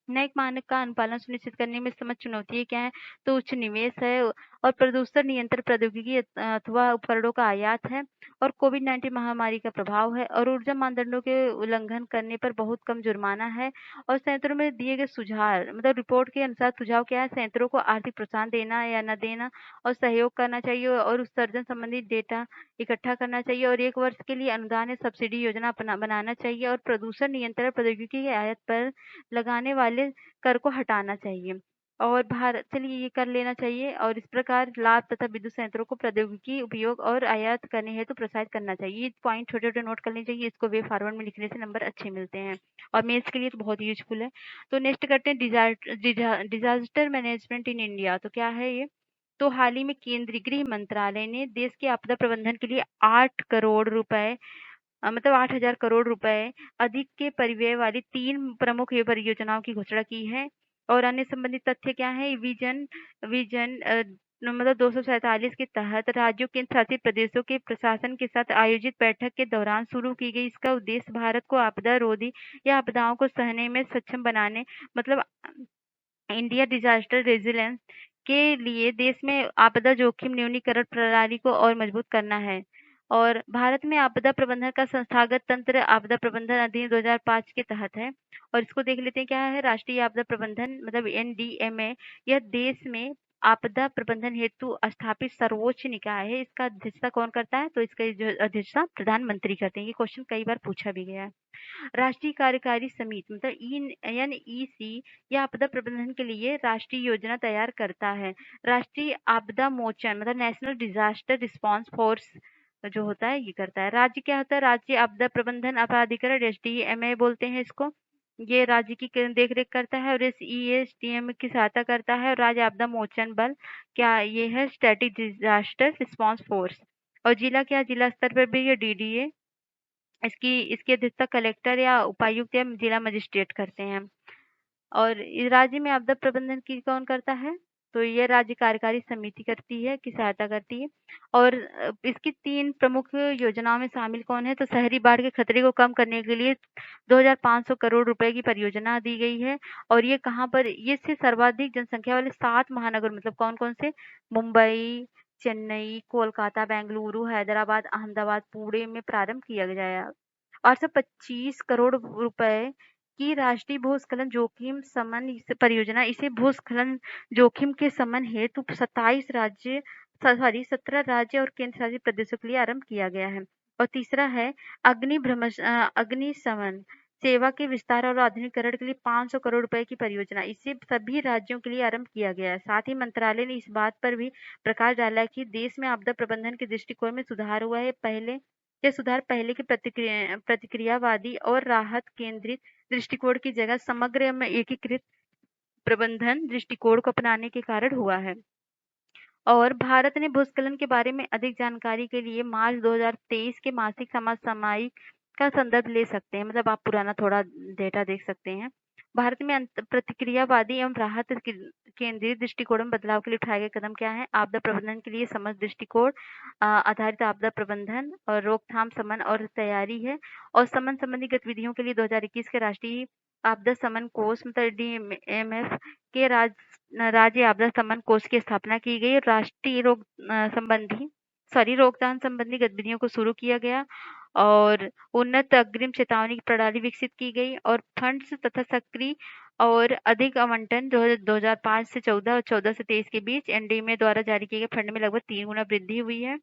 नए मानक का अनुपालन सुनिश्चित करने में समझ चुनौतियाँ क्या है? तो उच्च निवेश है और प्रदूषण नियंत्रण प्रौद्योगिकी अथवा उपकरणों का आयात है और कोविड-19 महामारी का प्रभाव है और ऊर्जा मानदंडों के उल्लंघन करने पर बहुत कम जुर्माना है। और संयंत्रों में दिए गए सुझाव मतलब रिपोर्ट के अनुसार सुझाव क्या है? संयंत्रों को आर्थिक प्रोत्साहन देना या न देना और सहयोग करना चाहिए और उत्सर्जन संबंधित डेटा इकट्ठा करना चाहिए और 1 वर्ष के लिए अनुदान या सब्सिडी योजना बनाना चाहिए और प्रदूषण नियंत्रण प्रौद्योगिकी के आयात पर लगाने वाले कर को हटाना चाहिए और भारत चलिए ये कर लेना चाहिए और इस प्रकार लाभ तथा विद्युत संयंत्रों को प्रौद्योगिकी उपयोग और आयात करने हेतु प्रोत्साहित करना चाहिए। ये पॉइंट छोटे-छोटे नोट कर लेने चाहिए, इसको वे फॉरवर्ड में लिखने से नंबर अच्छे मिलते हैं और मेंस के लिए तो बहुत यूज़फुल है। तो नेक्स्ट करते हैं डिज़ास्टर मैनेजमेंट इन इंडिया। तो क्या है ये? तो हाल ही में केंद्रीय गृह मंत्रालय ने देश के आपदा प्रबंधन के लिए 8 करोड़ रुपए मतलब 8,000 करोड़ रुपए अधिक के परिव्यय वाली 3 प्रमुख ये परियोजनाओं की घोषणा की है और अन्य संबंधित तथ्य क्या है? विजन विजन मतलब 247 के तहत राज्यों केंद्र शासित प्रदेशों के प्रशासन के साथ आयोजित बैठक के दौरान शुरू की गई। इसका उद्देश्य भारत को आपदा रोधी या आपदाओं को सहने में सक्षम बनाने मतलब इंडिया डिजास्टर रेजिलियंस के लिए देश में आपदा जोखिम न्यूनीकरण प्रणाली को और मजबूत करना है। और भारत में आपदा प्रबंधन का संस्थागत तंत्र आपदा प्रबंधन अधिनियम 2005 के तहत है और इसको देख लेते हैं क्या है राष्ट्रीय आपदा प्रबंधन मतलब एनडीएमए। यह देश में आपदा प्रबंधन हेतु स्थापित सर्वोच्च निकाय है। इसका अध्यक्षता कौन करता है? तो इसका जो अध्यक्षता प्रधानमंत्री करते हैं। ये क्वेश्चन कई बार पूछा भी गया है। राष्ट्रीय कार्यकारी समिति मतलब एनईसी या आपदा प्रबंधन के लिए राष्ट्रीय योजना तैयार करता है। राष्ट्रीय आपदा मोचन मतलब नेशनल डिजास्टर रिस्पांस फोर्स जो होता है ये करता है। राज्य क्या होता है? राज्य आपदा प्रबंधन अपराधिकरण एसडीएमए बोलते हैं इसको। ये राज्य की देख रेख करता है और इस ईएसडीएम की सहायता करता है और राज्य आपदा मोचन बल क्या ये है स्टैटिक डिजास्टर रिस्पांस फोर्स। और जिला क्या जिला स्तर पर भी ये डीडीए इसकी अध्यक्षता कलेक्टर या उपायुक्त या जिला मजिस्ट्रेट करते हैं। और इस राज्य में आपदा प्रबंधन की कौन करता है? तो ये राज्य कार्यकारी समिति करती है, की सहायता करती है। और इसकी 3 प्रमुख योजनाओं में शामिल कौन है? तो शहरी बाढ़ के खतरे को कम करने के लिए 2500 करोड़ रुपए की परियोजना दी गई है। और ये कहाँ पर? ये से सर्वाधिक जनसंख्या वाले 7 महानगर मतलब कौन-कौन से? मुंबई, चेन्नई, कोलकाता, बेंगलुरु, हैदराबाद, अहमदाबाद, पुणे में प्रारंभ किया गया। 825 करोड़ रुपए की राष्ट्रीय भूस्खलन जोखिम शमन परियोजना, इसे भूस्खलन जोखिम के शमन हेतु 17 राज्य और केंद्र शासित प्रदेशों के लिए आरंभ किया गया है। और तीसरा है अग्निशमन सेवा के विस्तार और आधुनिकीकरण के लिए 500 करोड़ रुपए की परियोजना, इसे सभी राज्यों के लिए आरंभ किया गया है। साथ ही मंत्रालय ने इस बात पर भी प्रकाश डाला है कि देश में आपदा प्रबंधन के दृष्टिकोण में सुधार हुआ है। ये सुधार पहले के प्रतिक्रियावादी और राहत केंद्रित दृष्टिकोण की जगह समग्र एवं एकीकृत प्रबंधन दृष्टिकोण को अपनाने के कारण हुआ है। और भारत ने भूस्खलन के बारे में अधिक जानकारी के लिए मार्च 2023 के मासिक समसामयिक का संदर्भ ले सकते हैं। मतलब आप पुराना थोड़ा डेटा देख सकते हैं। भारत में प्रतिक्रियावादी एवं राहत केंद्रित दृष्टिकोण में बदलाव के लिए उठाए गए कदम क्या है? आपदा प्रबंधन के लिए समझ दृष्टिकोण आधारित आपदा प्रबंधन और रोकथाम, शमन और तैयारी है। और शमन संबंधी गतिविधियों के लिए 2021 के राष्ट्रीय आपदा शमन कोष मतलब DMF के राज्य आपदा शमन कोष की स्थापना की गई। राष्ट्रीय रोकथाम संबंधी गतिविधियों को शुरू किया गया और उन्नत अग्रिम चेतावनी प्रणाली विकसित की गई और फंड्स तथा सक्रिय और अधिक आवंटन 2005 से 14 और 14 से 23 के बीच एनडीएमए द्वारा जारी किए गए फंड में लगभग 3 गुना वृद्धि हुई है।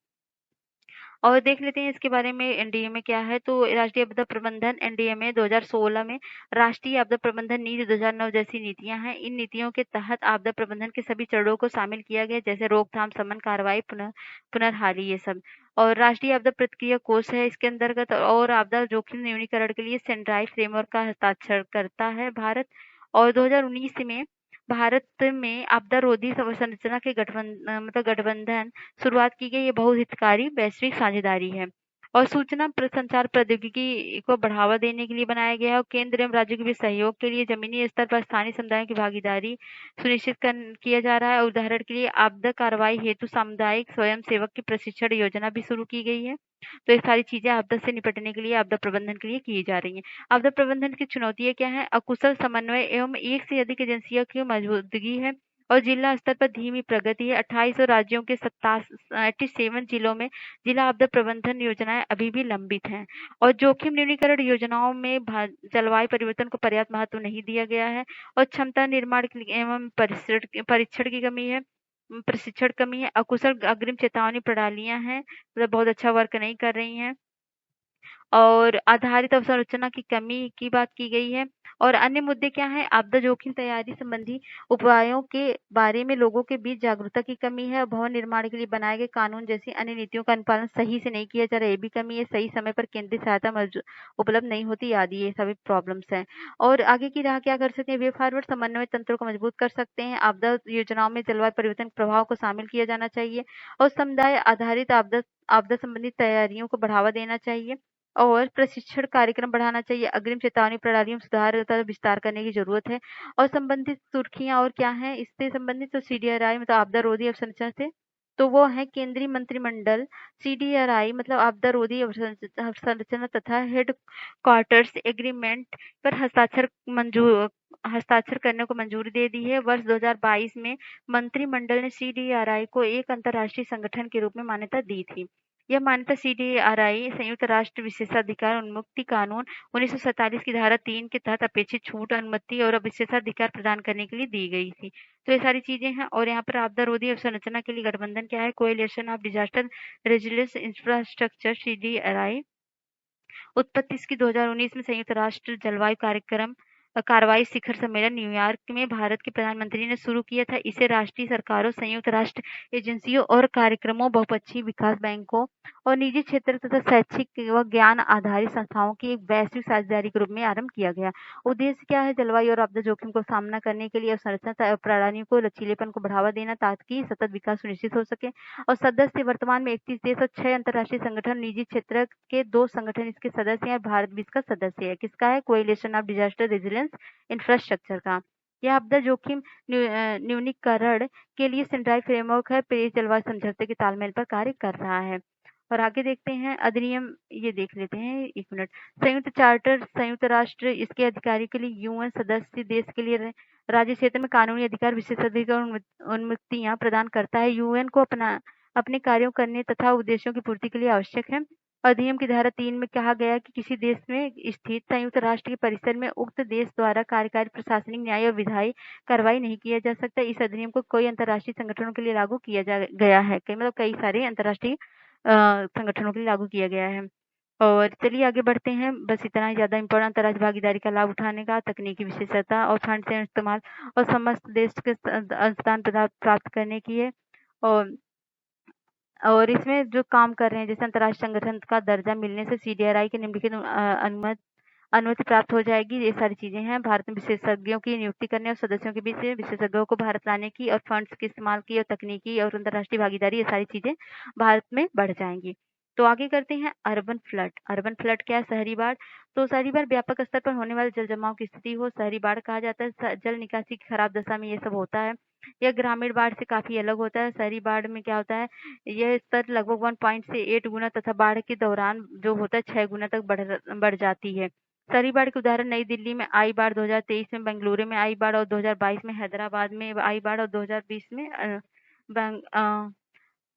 और देख लेते हैं इसके बारे में एनडीएमए क्या है। तो राष्ट्रीय आपदा प्रबंधन एनडीएमए 2016 में राष्ट्रीय आपदा प्रबंधन नीति 2009 जैसी नीतियां हैं। इन नीतियों के तहत आपदा प्रबंधन के सभी चरणों को शामिल किया गया, जैसे रोकथाम, शमन, कार्रवाई, पुनर्हाली ये सब। और राष्ट्रीय आपदा प्रतिक्रिया कोष है इसके अंतर्गत। और आपदा जोखिम न्यूनीकरण के लिए सेंड्राई फ्रेमवर्क का हस्ताक्षर करता है भारत। और 2019 में भारत में आपदा रोधी संरचना के गठबंधन शुरुआत की गई। ये बहुहितकारी वैश्विक साझेदारी है और सूचना संचार प्रौद्योगिकी को बढ़ावा देने के लिए बनाया गया है। और केंद्र एवं राज्यों के बीच सहयोग के लिए जमीनी स्तर पर स्थानीय समुदायों की भागीदारी सुनिश्चित किया जा रहा है। और उदाहरण के लिए आपदा कार्रवाई हेतु सामुदायिक स्वयं सेवक की प्रशिक्षण योजना भी शुरू की गई है। तो ये सारी चीजें आपदा से निपटने के लिए, आपदा प्रबंधन के लिए की जा रही है। आपदा प्रबंधन की चुनौतियां क्या है? अकुशल समन्वय एवं एक से अधिक एजेंसियों की मौजूदगी है और जिला स्तर पर धीमी प्रगति है। 28 राज्यों के 87 जिलों में जिला आपदा प्रबंधन योजनाएं अभी भी लंबित हैं। और जोखिम न्यूनीकरण योजनाओं में जलवायु परिवर्तन को पर्याप्त महत्व नहीं दिया गया है। और क्षमता निर्माण एवं परीक्षण की कमी है, प्रशिक्षण कमी है। अकुशल अग्रिम चेतावनी प्रणालियां हैं, मतलब बहुत अच्छा वर्क नहीं कर रही हैं। और आधारित अवसंरचना की कमी की बात की गई है। और अन्य मुद्दे क्या हैं? आपदा जोखिम तैयारी संबंधी उपायों के बारे में लोगों के बीच जागरूकता की कमी है। भवन निर्माण के लिए बनाए गए कानून जैसी अन्य नीतियों का अनुपालन सही से नहीं किया जा रहा है, ये भी कमी है। सही समय पर केंद्रीय सहायता उपलब्ध नहीं होती आदि, ये सभी प्रॉब्लम्स हैं। और आगे की राह क्या कर सकते हैं? वे फॉरवर्ड समन्वय तंत्र को मजबूत कर सकते हैं। आपदा योजनाओं में जलवायु परिवर्तन प्रभाव को शामिल किया जाना चाहिए और समुदाय आधारित आपदा आपदा संबंधी तैयारियों को बढ़ावा देना चाहिए और प्रशिक्षण कार्यक्रम बढ़ाना चाहिए। अग्रिम चेतावनी प्रणालियों में सुधार तथा विस्तार करने की जरूरत है। और संबंधित सुर्खियां और क्या है इससे संबंधित? तो CDRI मतलब आपदा रोधी अवसंरचना से, तो वो है केंद्रीय मंत्रिमंडल CDRI मतलब आपदा रोधी अवसंरचना तथा हेड क्वार्टर्स एग्रीमेंट पर हस्ताक्षर करने को मंजूरी दे दी है। वर्ष 2022 में मंत्रिमंडल ने CDRI को एक अंतर्राष्ट्रीय संगठन के रूप में मान्यता दी थी। यह मान्यता CDRI संयुक्त राष्ट्र विशेषाधिकार उन्मुक्ति कानून 1947 की धारा 3 के तहत अपेक्षित छूट, अनुमति और विशेषाधिकार प्रदान करने के लिए दी गई थी। तो ये सारी चीजें हैं। और यहाँ पर आपदा रोधी अवसंरचना के लिए गठबंधन क्या है? Coalition of disaster resilience infrastructure CDRI। उत्पत्ति इसकी 2019 में संयुक्त राष्ट्र जलवायु कार्यक्रम कार्रवाई शिखर सम्मेलन न्यूयॉर्क में भारत के प्रधानमंत्री ने शुरू किया था। इसे राष्ट्रीय सरकारों, संयुक्त राष्ट्र एजेंसियों और कार्यक्रमों, बहुपक्षीय विकास बैंकों और निजी क्षेत्र तथा शैक्षिक व ज्ञान आधारित संस्थाओं की एक वैश्विक साझेदारी के रूप में आरंभ किया गया। उद्देश्य क्या है? जलवायु और आपदा जोखिम को सामना करने के लिए अवसंरचना प्रणालियों को लचीलेपन को बढ़ावा देना ताकि सतत विकास सुनिश्चित हो सके। और सदस्य वर्तमान में 31 देश और 6 अंतर्राष्ट्रीय संगठन, निजी क्षेत्र के 2 संगठन इसके सदस्य हैं और भारत भी इसका सदस्य है। किसका है? Coalition of disaster resilience infrastructure का। यह आपदा जोखिम न्यूनीकरण के लिए सेंट्रल फ्रेमवर्क है, पेरिस जलवायु समझौते के तालमेल पर कार्य कर रहा है। और आगे देखते हैं अधिनियम, ये देख लेते हैं 1 मिनट। संयुक्त चार्टर संयुक्त राष्ट्र इसके अधिकारी के लिए यूएन सदस्य देश के लिए राज्य क्षेत्र में कानूनी अधिकार, विशेषाधिकार उन्मुक्तियां प्रदान करता है। यूएन को अपने कार्यों करने तथा उद्देश्यों की पूर्ति के लिए आवश्यक है। अधिनियम की धारा 3 में कहा गया कि किसी देश में स्थित संयुक्त राष्ट्र के परिसर में उक्त देश द्वारा कार्यकारी, प्रशासनिक, न्याय और विधायी कार्रवाई नहीं किया जा सकता। इस अधिनियम को कई अंतर्राष्ट्रीय संगठनों के लिए लागू किया गया है, मतलब कई सारे अंतर्राष्ट्रीय संगठनों के लिए लागू किया गया है। और चलिए आगे बढ़ते हैं। बस इतना ही ज़्यादा इम्पोर्टेंट अंतर्राष्ट्रीय भागीदारी का लाभ उठाने का, तकनीकी विशेषता और फंड से इस्तेमाल और समस्त देश के अनुदान प्राप्त करने की है। और इसमें जो काम कर रहे हैं, जैसे अंतर्राष्ट्रीय संगठन का दर्जा मिलने से सीडीआरआई की निम्नलिखित अनुमति प्राप्त हो जाएगी। ये सारी चीजें हैं। भारत में विशेषज्ञों की नियुक्ति करने और सदस्यों के बीच विशेषज्ञों को भारत लाने की और फंड्स के इस्तेमाल की और तकनीकी और अंतर्राष्ट्रीय भागीदारी, ये सारी चीजें भारत में बढ़ जाएंगी। तो आगे करते हैं अर्बन फ्लड। अर्बन फ्लड क्या है? शहरी बाढ़। तो शहरी बाढ़ व्यापक स्तर पर होने वाले जल जमाव की स्थिति हो शहरी बाढ़ कहा जाता है। जल निकासी की खराब दशा में ये सब होता है। यह ग्रामीण बाढ़ से काफी अलग होता है। शहरी बाढ़ में क्या होता है? यह स्तर लगभग 1 से 8 गुना तथा बाढ़ के दौरान जो होता है 6 गुना तक बढ़ जाती है। शहरी बाढ़ के उदाहरण नई दिल्ली में आई बाढ़, 2023 में बेंगलुरु में आई बाढ़ और 2022 में हैदराबाद में आई बाढ़ और 2020 में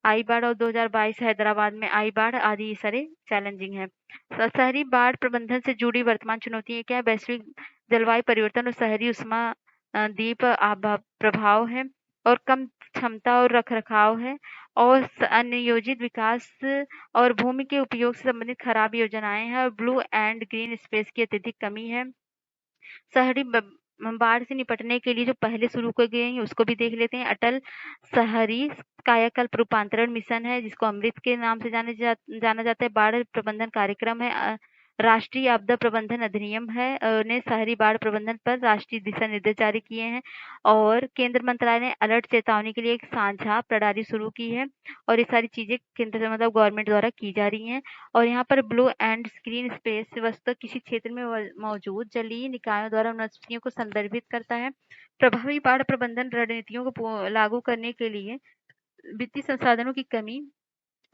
आई बाढ़ और 2022 हैदराबाद में आई बाढ़ आदि सारे चैलेंजिंग है। शहरी बाढ़ प्रबंधन से जुड़ी वर्तमान चुनौतियां क्या है? वैश्विक जलवायु परिवर्तन और शहरी उष्मा द्वीप प्रभाव है और कम क्षमता और रखरखाव है और अनियोजित विकास और भूमि के उपयोग से संबंधित खराब योजनाएं हैं और ब्लू एंड ग्रीन स्पेस की अत्यधिक कमी है। शहरी बाढ़ से निपटने के लिए जो पहले शुरू कर गए हैं उसको भी देख लेते हैं। अटल शहरी कायाकल्प रूपांतरण मिशन है, जिसको अमृत के नाम से जाना जाता है। बाढ़ प्रबंधन कार्यक्रम है। राष्ट्रीय आपदा प्रबंधन अधिनियम है ने शहरी बाढ़ प्रबंधन पर राष्ट्रीय दिशा निर्देश जारी किए हैं। और केंद्र मंत्रालय ने अलर्ट चेतावनी के लिए एक साझा प्रणाली शुरू की है और ये सारी चीजें केंद्र मतलब गवर्नमेंट द्वारा की जा रही हैं। और यहाँ पर ब्लू एंड स्क्रीन स्पेस वस्तु किसी क्षेत्र में मौजूद जलीय निकायों द्वारा वनस्पतियों को संदर्भित करता है। प्रभावी बाढ़ प्रबंधन रणनीतियों को लागू करने के लिए वित्तीय संसाधनों की कमी,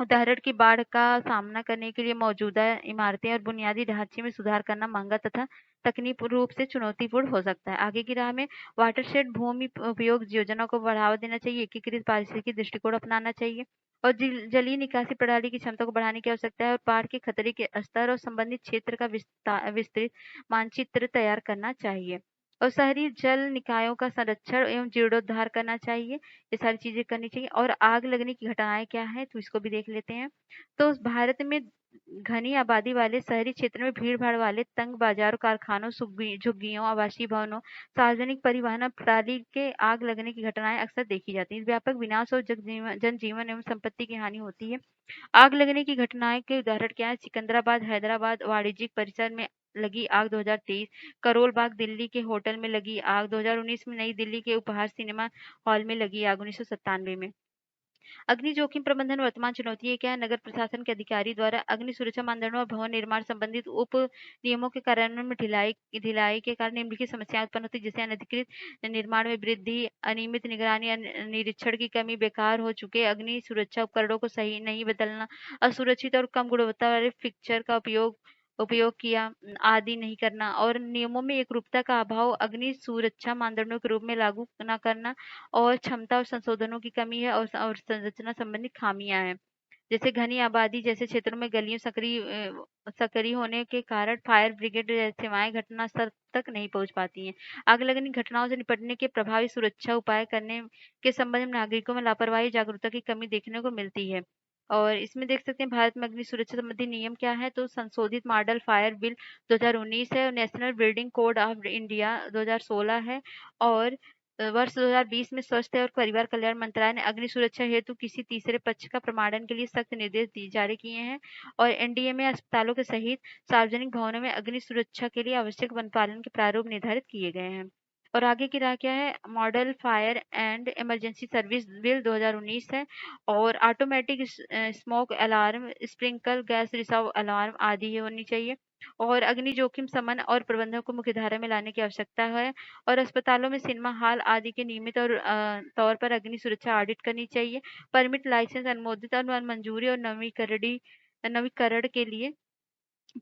उदाहरण की बाढ़ का सामना करने के लिए मौजूदा इमारतें और बुनियादी ढांचे में सुधार करना महंगा तथा तकनीकी रूप से चुनौतीपूर्ण हो सकता है। आगे की राह में वाटरशेड भूमि उपयोग योजना को बढ़ावा देना चाहिए, एकीकृत पारिस्थितिकी दृष्टिकोण अपनाना चाहिए और जलीय निकासी प्रणाली की क्षमता को बढ़ाने की आवश्यकता है और बाढ़ के खतरे के स्तर और संबंधित क्षेत्र का विस्तृत मानचित्र तैयार करना चाहिए और शहरी जल निकायों का संरक्षण एवं जीर्णोद्धार करना चाहिए। ये सारी चीजें करनी चाहिए। और आग लगने की घटनाएं क्या है, तो इसको भी देख लेते हैं। तो भारत में घनी आबादी वाले शहरी क्षेत्र में भीड़ भाड़ वाले तंग बाजारों, कारखानों, झुग्गियों, आवासीय भवनों, सार्वजनिक परिवहन प्रणाली के आग लगने की घटनाएं अक्सर देखी जाती हैं। व्यापक विनाश और जनजीवन एवं संपत्ति की हानि होती है। आग लगने की घटनाएं के उदाहरण क्या है? सिकंदराबाद हैदराबाद वाणिज्यिक परिसर में लगी आग 2023, करोल बाग दिल्ली के होटल में लगी आग 2019 में, नई दिल्ली के उपहार सिनेमा हॉल में लगी आग 1997 में। अग्नि जोखिम प्रबंधन वर्तमान चुनौती क्या है? नगर प्रशासन के अधिकारी द्वारा अग्नि सुरक्षा मानदंडों और भवन निर्माण संबंधित उप नियमों के कार्यान्वयन में ढिलाई के कारण निम्नलिखित समस्याएं उत्पन्न होती है, जैसे अनधिकृत निर्माण में वृद्धि, अनियमित निगरानी, निरीक्षण की कमी, बेकार हो चुके अग्नि सुरक्षा उपकरणों को सही नहीं बदलना, असुरक्षित और कम गुणवत्ता वाले फिक्चर का उपयोग किया आदि नहीं करना और नियमों में एकरूपता का अभाव, अग्नि सुरक्षा मानदंडों के रूप में लागू न करना और क्षमता और संशोधनों की कमी है और संरचना संबंधी खामियां हैं। जैसे घनी आबादी जैसे क्षेत्रों में गलियों सक्रिय होने के कारण फायर ब्रिगेड सेवाएं घटना स्थल तक नहीं पहुंच पाती हैं। आग लगने की घटनाओं से निपटने के प्रभावी सुरक्षा उपाय करने के संबंध में नागरिकों में लापरवाही, जागरूकता की कमी देखने को मिलती है। और इसमें देख सकते हैं भारत में अग्नि सुरक्षा संबंधी नियम क्या है, तो संशोधित मॉडल फायर बिल 2019 है और national building code of India 2016 है। और वर्ष 2020 में स्वास्थ्य और परिवार कल्याण मंत्रालय ने अग्नि सुरक्षा हेतु किसी तीसरे पक्ष का प्रमाणन के लिए सख्त निर्देश जारी किए हैं। और एनडीए में अस्पतालों के सहित सार्वजनिक भवनों में अग्नि सुरक्षा के लिए आवश्यक वन पालन के प्रारूप निर्धारित किए गए हैं। और आगे की राह क्या है, model fire and emergency service bill 2019 है। और automatic smoke alarm, sprinkle gas रिसाव अलार्म आदि होनी चाहिए। और अग्नि जोखिम समन और प्रबंधन को मुख्यधारा में लाने की आवश्यकता है। और अस्पतालों में सिनेमा हॉल आदि के नियमित और तौर पर अग्नि सुरक्षा ऑडिट करनी चाहिए। परमिट लाइसेंस अनुमोदित और मंजूरी और नवीकरण के लिए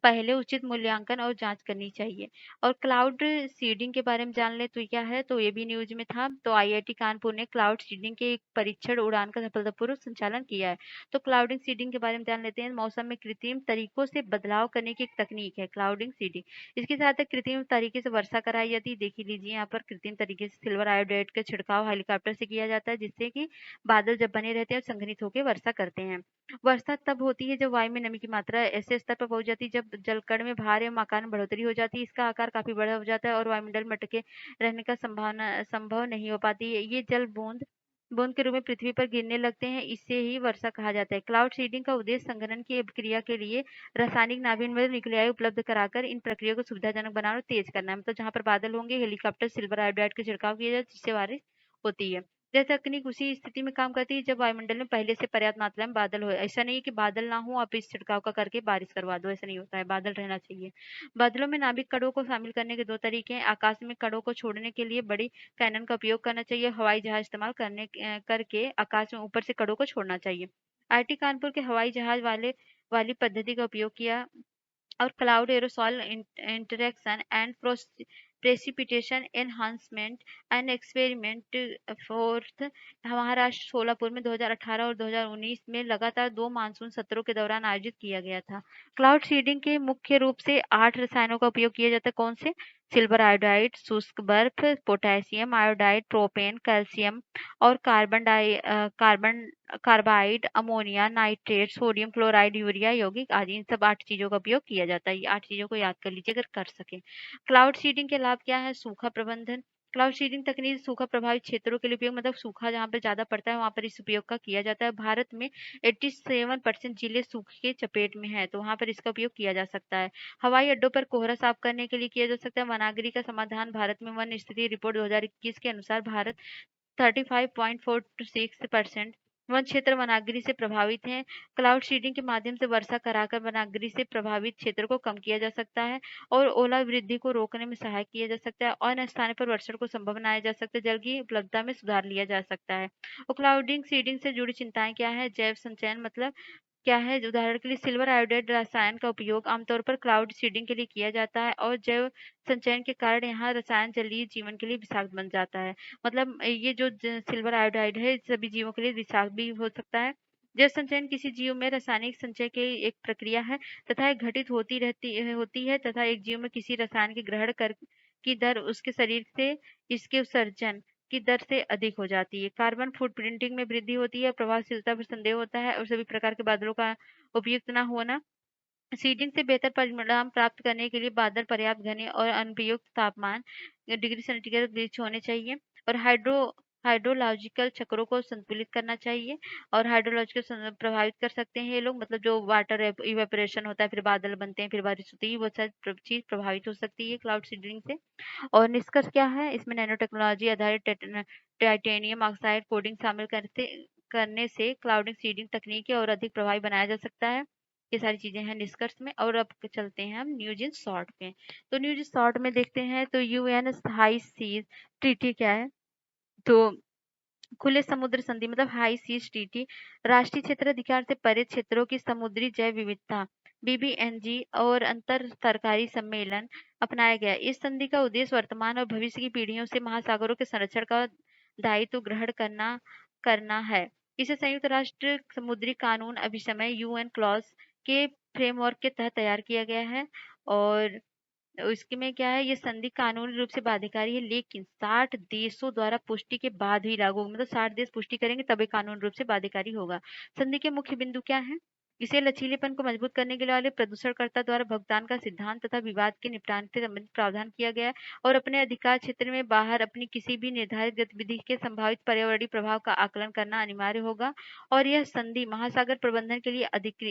पहले उचित मूल्यांकन और जांच करनी चाहिए। और क्लाउड सीडिंग के बारे में जान ले तो क्या है, तो ये भी न्यूज में था। तो आईआईटी कानपुर ने क्लाउड सीडिंग के एक परीक्षण उड़ान का सफलतापूर्वक संचालन किया है। तो क्लाउडिंग सीडिंग के बारे में जान लेते हैं। मौसम में कृत्रिम तरीकों से बदलाव करने की एक तकनीक है क्लाउडिंग सीडिंग। इसके साथ कृत्रिम तरीके से वर्षा कराई जाती है। देख लीजिए यहाँ पर कृत्रिम तरीके से सिल्वर आयोडाइड का छिड़काव हेलीकॉप्टर से किया जाता है, जिससे कि बादल जब बने रहते हैं संघनित होकर वर्षा करते हैं। वर्षा तब होती है जब वायु में नमी की मात्रा ऐसे स्तर पर पहुंच जाती है जब जलकण में भार एवं आकार में बढ़ोतरी हो जाती है। इसका आकार काफी बड़ा हो जाता है और वायुमंडल में अटके रहने का संभावना संभव नहीं हो पाती है। ये जल बूंद बूंद के रूप में पृथ्वी पर गिरने लगते हैं, इससे ही वर्षा कहा जाता है। क्लाउड सीडिंग का उद्देश्य संघनन की प्रक्रिया के लिए रासायनिक नाभिक में न्यूक्लियाई उपलब्ध कराकर इन प्रक्रिया को सुविधाजनक बनाना और तेज करना है। मतलब जहां पर बादल होंगे हेलीकॉप्टर सिल्वर आयोडाइड का छिड़काव किया जाए जिससे बारिश होती है। यह तकनीक उसी स्थिति में काम करती है जब वायुमंडल में पहले से पर्याप्त मात्रा में बादल हो। ऐसा नहीं है कि बादल ना हो आप इस छिड़काव का करके बारिश करवा दो, ऐसा नहीं होता है, बादल रहना चाहिए। बादलों में नाभिक कणों को शामिल करने के दो तरीके हैं। आकाश में कणों को छोड़ने के लिए बड़ी कैनन का उपयोग करना चाहिए। हवाई जहाज इस्तेमाल करके आकाश में ऊपर से कणों को छोड़ना चाहिए। आईटी कानपुर के हवाई जहाज वाली पद्धति का उपयोग किया। और cloud aerosol interaction and precipitation enhancement and experiment fourth Maharashtra Solapur में 2018 और 2019 में लगातार 2 मानसून सत्रों के दौरान आयोजित किया गया था। क्लाउड सीडिंग के मुख्य रूप से 8 रसायनों का उपयोग किया जाता है। कौन से? सिल्वर आयोडाइड, शुष्क बर्फ, पोटेशियम आयोडाइड, प्रोपेन, कैल्शियम और carbon carbide, ammonia, nitrate, sodium chloride, urea, यौगिक आदि, इन सब 8 चीजों का उपयोग किया जाता है। ये 8 चीजों को याद कर लीजिए अगर कर सके। क्लाउड सीडिंग के लाभ क्या है? सूखा प्रबंधन। क्लाउड सीडिंग तकनीक सूखा प्रभावित क्षेत्रों के लिए उपयोग, मतलब सूखा जहाँ पर ज्यादा पड़ता है वहां पर इस उपयोग का किया जाता है। भारत में 87% जिले सूखे के चपेट में है, तो वहां पर इसका उपयोग किया जा सकता है। हवाई अड्डों पर कोहरा साफ करने के लिए किया जा सकता है। वनाग्नि का समाधान। भारत में वन स्थिति रिपोर्ट 2021 के अनुसार भारत 35.46% वन क्षेत्र वनाग्नि से प्रभावित हैं। क्लाउड सीडिंग के माध्यम से वर्षा कराकर वनाग्नि से प्रभावित क्षेत्र को कम किया जा सकता है और ओला वृद्धि को रोकने में सहायक किया जा सकता है और स्थान पर वर्षण को संभव बनाया जा सकता है। जल की उपलब्धता में सुधार लिया जा सकता है। और क्लाउडिंग सीडिंग से जुड़ी चिंताएं क्या है? जैव संचयन मतलब क्या है? उदाहरण के लिए सिल्वर आयोडाइड रसायन का उपयोग आमतौर पर क्लाउड सीडिंग के लिए किया जाता है और जैव संचयन के कारण यहाँ रसायन जलीय जीवन के लिए विषाक्त बन जाता है। मतलब ये जो सिल्वर आयोडाइड है सभी जीवों के लिए विषाक्त भी हो सकता है। जैव संचयन किसी जीव में रासायनिक संचय की एक प्रक्रिया है तथा एक घटित होती है तथा एक जीव में किसी रसायन के ग्रहण कर की दर उसके शरीर से इसके उत्सर्जन की दर से अधिक हो जाती है। कार्बन फुटप्रिंटिंग में वृद्धि होती है, प्रभावशीलता पर संदेह होता है और सभी प्रकार के बादलों का उपयुक्त न होना। सीडिंग से बेहतर परिणाम प्राप्त करने के लिए बादल पर्याप्त घने और अनुपयुक्त तापमान डिग्री सेंटीग्रेड बीच होने चाहिए। और हाइड्रोलॉजिकल चक्रों को संतुलित करना चाहिए। और हाइड्रोलॉजिकल प्रभावित कर सकते हैं ये लोग, मतलब जो वाटर इवेपोरेशन होता है फिर बादल बनते हैं फिर बारिश होती है, वो सब चीज प्रभावित हो सकती है क्लाउड सीडिंग से। और निष्कर्ष क्या है? इसमें नैनो टेक्नोलॉजी आधारित टाइटेनियम ऑक्साइड कोडिंग शामिल करने से क्लाउडिंग सीडिंग तकनीक और अधिक प्रभावी बनाया जा सकता है। ये सारी चीजें हैं निष्कर्ष में। और अब चलते हैं हम न्यूज इन शॉर्ट में। तो न्यूज इन शॉर्ट में देखते हैं तो यूएन हाई सीज ट्रीटी क्या है? तो खुले समुद्र संधि मतलब हाई सीज ट्रीटी राष्ट्रीय क्षेत्राधिकार से परे क्षेत्रों की समुद्री जैव विविधता बीबीएनजी और अंतर सरकारी सम्मेलन अपनाया गया। इस संधि का उद्देश्य वर्तमान और भविष्य की पीढ़ियों से महासागरों के संरक्षण का दायित्व ग्रहण करना है। इसे संयुक्त राष्ट्र समुद्री कानून अभिसमय यूएन क्लॉज के फ्रेमवर्क के तहत तैयार किया गया है। और इसके में क्या है, ये संधि कानूनी रूप से बाध्यकारी है, लेकिन 60 देशों द्वारा पुष्टि के बाद ही लागू होगा। मतलब 60 देश पुष्टि करेंगे तभी कानूनी रूप से बाध्यकारी होगा। संधि के मुख्य बिंदु क्या है? इसे लचीलेपन को मजबूत करने के लिए वाले प्रदूषणकर्ता द्वारा भुगतान का सिद्धांत तथा विवाद के निपटान से संबंधित प्रावधान किया गया है, और अपने अधिकार क्षेत्र में बाहर अपनी किसी भी निर्धारित गतिविधि के संभावित पर्यावरणीय प्रभाव का आकलन करना अनिवार्य होगा। और यह संधि महासागर प्रबंधन के लिए